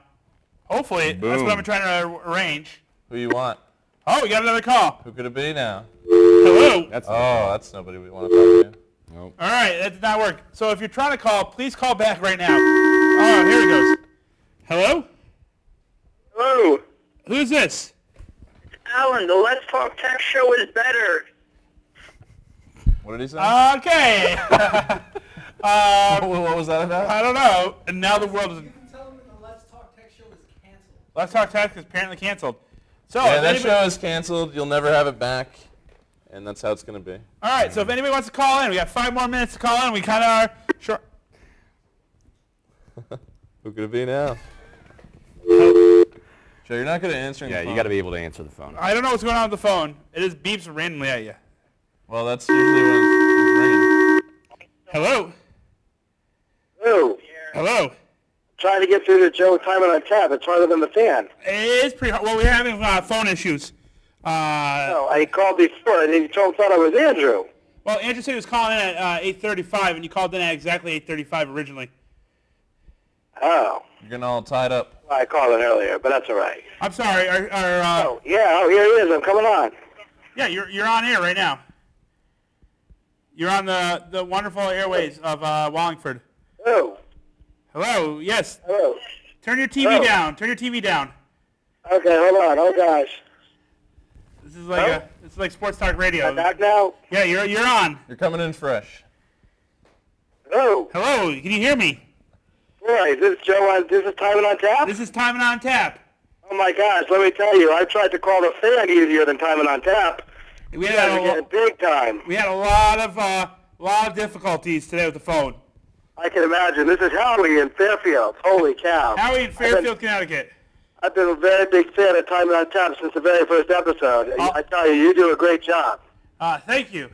Hopefully. That's what I'm trying to arrange. Who you want? Oh, we got another call. Who could it be now? Hello. That's nobody we want to talk to. Nope. All right, that did not work. So if you're trying to call, please call back right now. Oh, here it goes. Hello? Hello. Who's this? Alan, the Let's Talk Tech show is better. What did he say? Okay. What was that about? I don't know. And now the world is... Tell them the Let's Talk Tech show is canceled. Let's Talk Tech is apparently canceled. So Yeah, that show is canceled. You'll never have it back. And that's how it's going to be. All right, so if anybody wants to call in, we got 5 more minutes to call in. We kind of are short. Who could it be now? Joe, you're not good at answering the phone. Yeah, you got to be able to answer the phone. I don't know what's going on with the phone. It just beeps randomly at you. Well, that's usually when it's ringing. Hello? Hello. Hello? Trying to get through to Joe Tyman On Tap. It's harder than the fan. It is pretty hard. Well, we're having phone issues. No, I called before, and he thought I was Andrew. Well, Andrew said he was calling in at 8:35, and you called in at exactly 8:35 originally. Oh. You're getting all tied up. I called in earlier, but that's all right. I'm sorry. Here he is. I'm coming on. Yeah, you're on air right now. You're on the wonderful airways of Wallingford. Hello. Hello. Yes. Hello. Turn your TV down. Turn your TV down. Okay, hold on. Oh gosh. This is like sports talk radio. I'm back now. Yeah, you're on. You're coming in fresh. Hello. Hello. Can you hear me? Boy, this is Joe. This is Tyman On Tap. This is Tyman On Tap. Oh my gosh, let me tell you, I tried to call the fan easier than Tyman On Tap. We had big time. We had a lot of difficulties today with the phone. I can imagine. This is Howie in Fairfield. Holy cow. Howie in Fairfield, Connecticut. I've been a very big fan of Tyman On Tap since the very first episode. I tell you do a great job. Thank you.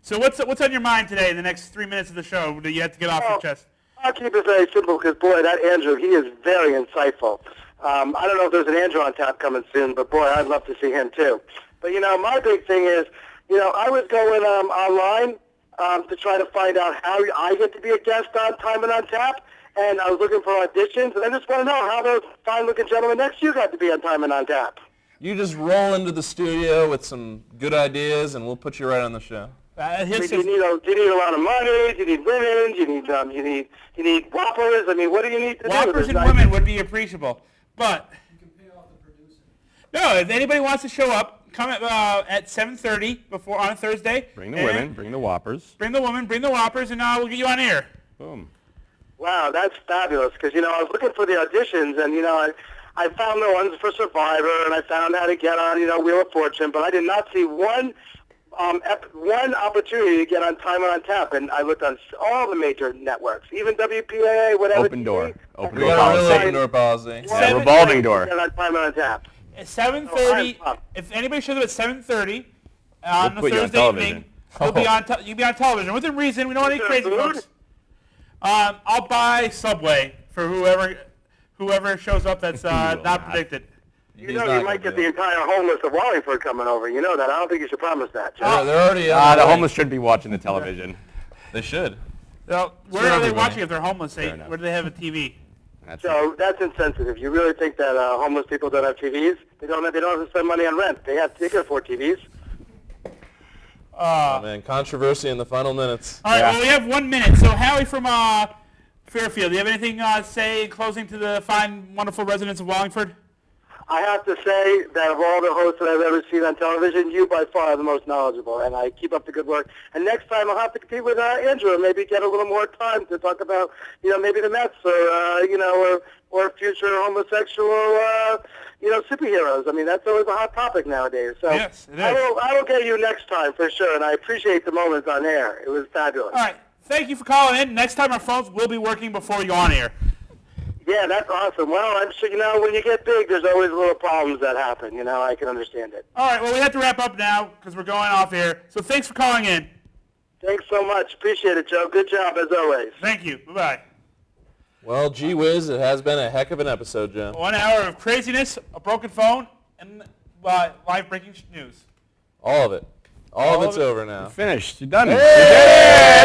So what's on your mind today in the next 3 minutes of the show that you have to get off your chest? I'll keep it very simple because, boy, that Andrew, he is very insightful. I don't know if there's an Andrew on tap coming soon, but, boy, I'd love to see him, too. But, my big thing is, I was going online to try to find out how I get to be a guest on Tyman On Tap, and I was looking for auditions, and I just want to know how those fine-looking gentlemen next to you got to be on Tyman On Tap. You just roll into the studio with some good ideas, and we'll put you right on the show. Do you need a lot of money? Do you need women? Do you need whoppers? I mean, what do you need to do? Whoppers and women would be appreciable, but you can pay off the producer. No, if anybody wants to show up, come at 7:30 on a Thursday. Bring the women, bring the whoppers. Bring the women, bring the whoppers, and we'll get you on air. Boom. Wow, that's fabulous. Because I was looking for the auditions, and I found the ones for Survivor, and I found how to get on Wheel of Fortune, but I did not see one opportunity to get on Tyman On Tap, and I looked on all the major networks, even WPAA, whatever. Open door. Open door policy. Open door policy. Yeah, revolving door. Get on Tyman On Tap. At 7:30. If anybody shows up at 7:30 on a Thursday evening, you'll be on television. Within reason. We don't want any crazy folks. I'll buy Subway for whoever shows up that's not predicted. You might get the entire homeless of Wallingford coming over. You know that. I don't think you should promise that. They're already the homeless shouldn't be watching the television. They should. Where are they watching if they're homeless? Where do they have a TV? That's insensitive. You really think that homeless people don't have TVs? They don't have to spend money on rent. They can afford TVs. Oh, man, controversy in the final minutes. All right, well, we have 1 minute. So, Howie from Fairfield, do you have anything to say in closing to the fine, wonderful residents of Wallingford? I have to say that of all the hosts that I've ever seen on television, you by far are the most knowledgeable, and I keep up the good work. And next time I'll have to compete with Andrew and maybe get a little more time to talk about, maybe the Mets or future homosexual, superheroes. I mean, that's always a hot topic nowadays. So yes, it is. I will get you next time for sure, and I appreciate the moments on air. It was fabulous. All right. Thank you for calling in. Next time our phones will be working before you go on air. Yeah, that's awesome. Well, I'm sure, when you get big, there's always little problems that happen. I can understand it. All right, well, we have to wrap up now because we're going off air. So thanks for calling in. Thanks so much. Appreciate it, Joe. Good job, as always. Thank you. Bye-bye. Well, gee whiz, it has been a heck of an episode, Joe. 1 hour of craziness, a broken phone, and live breaking news. All of it. All of it's over now. You're finished. You're done. Hey!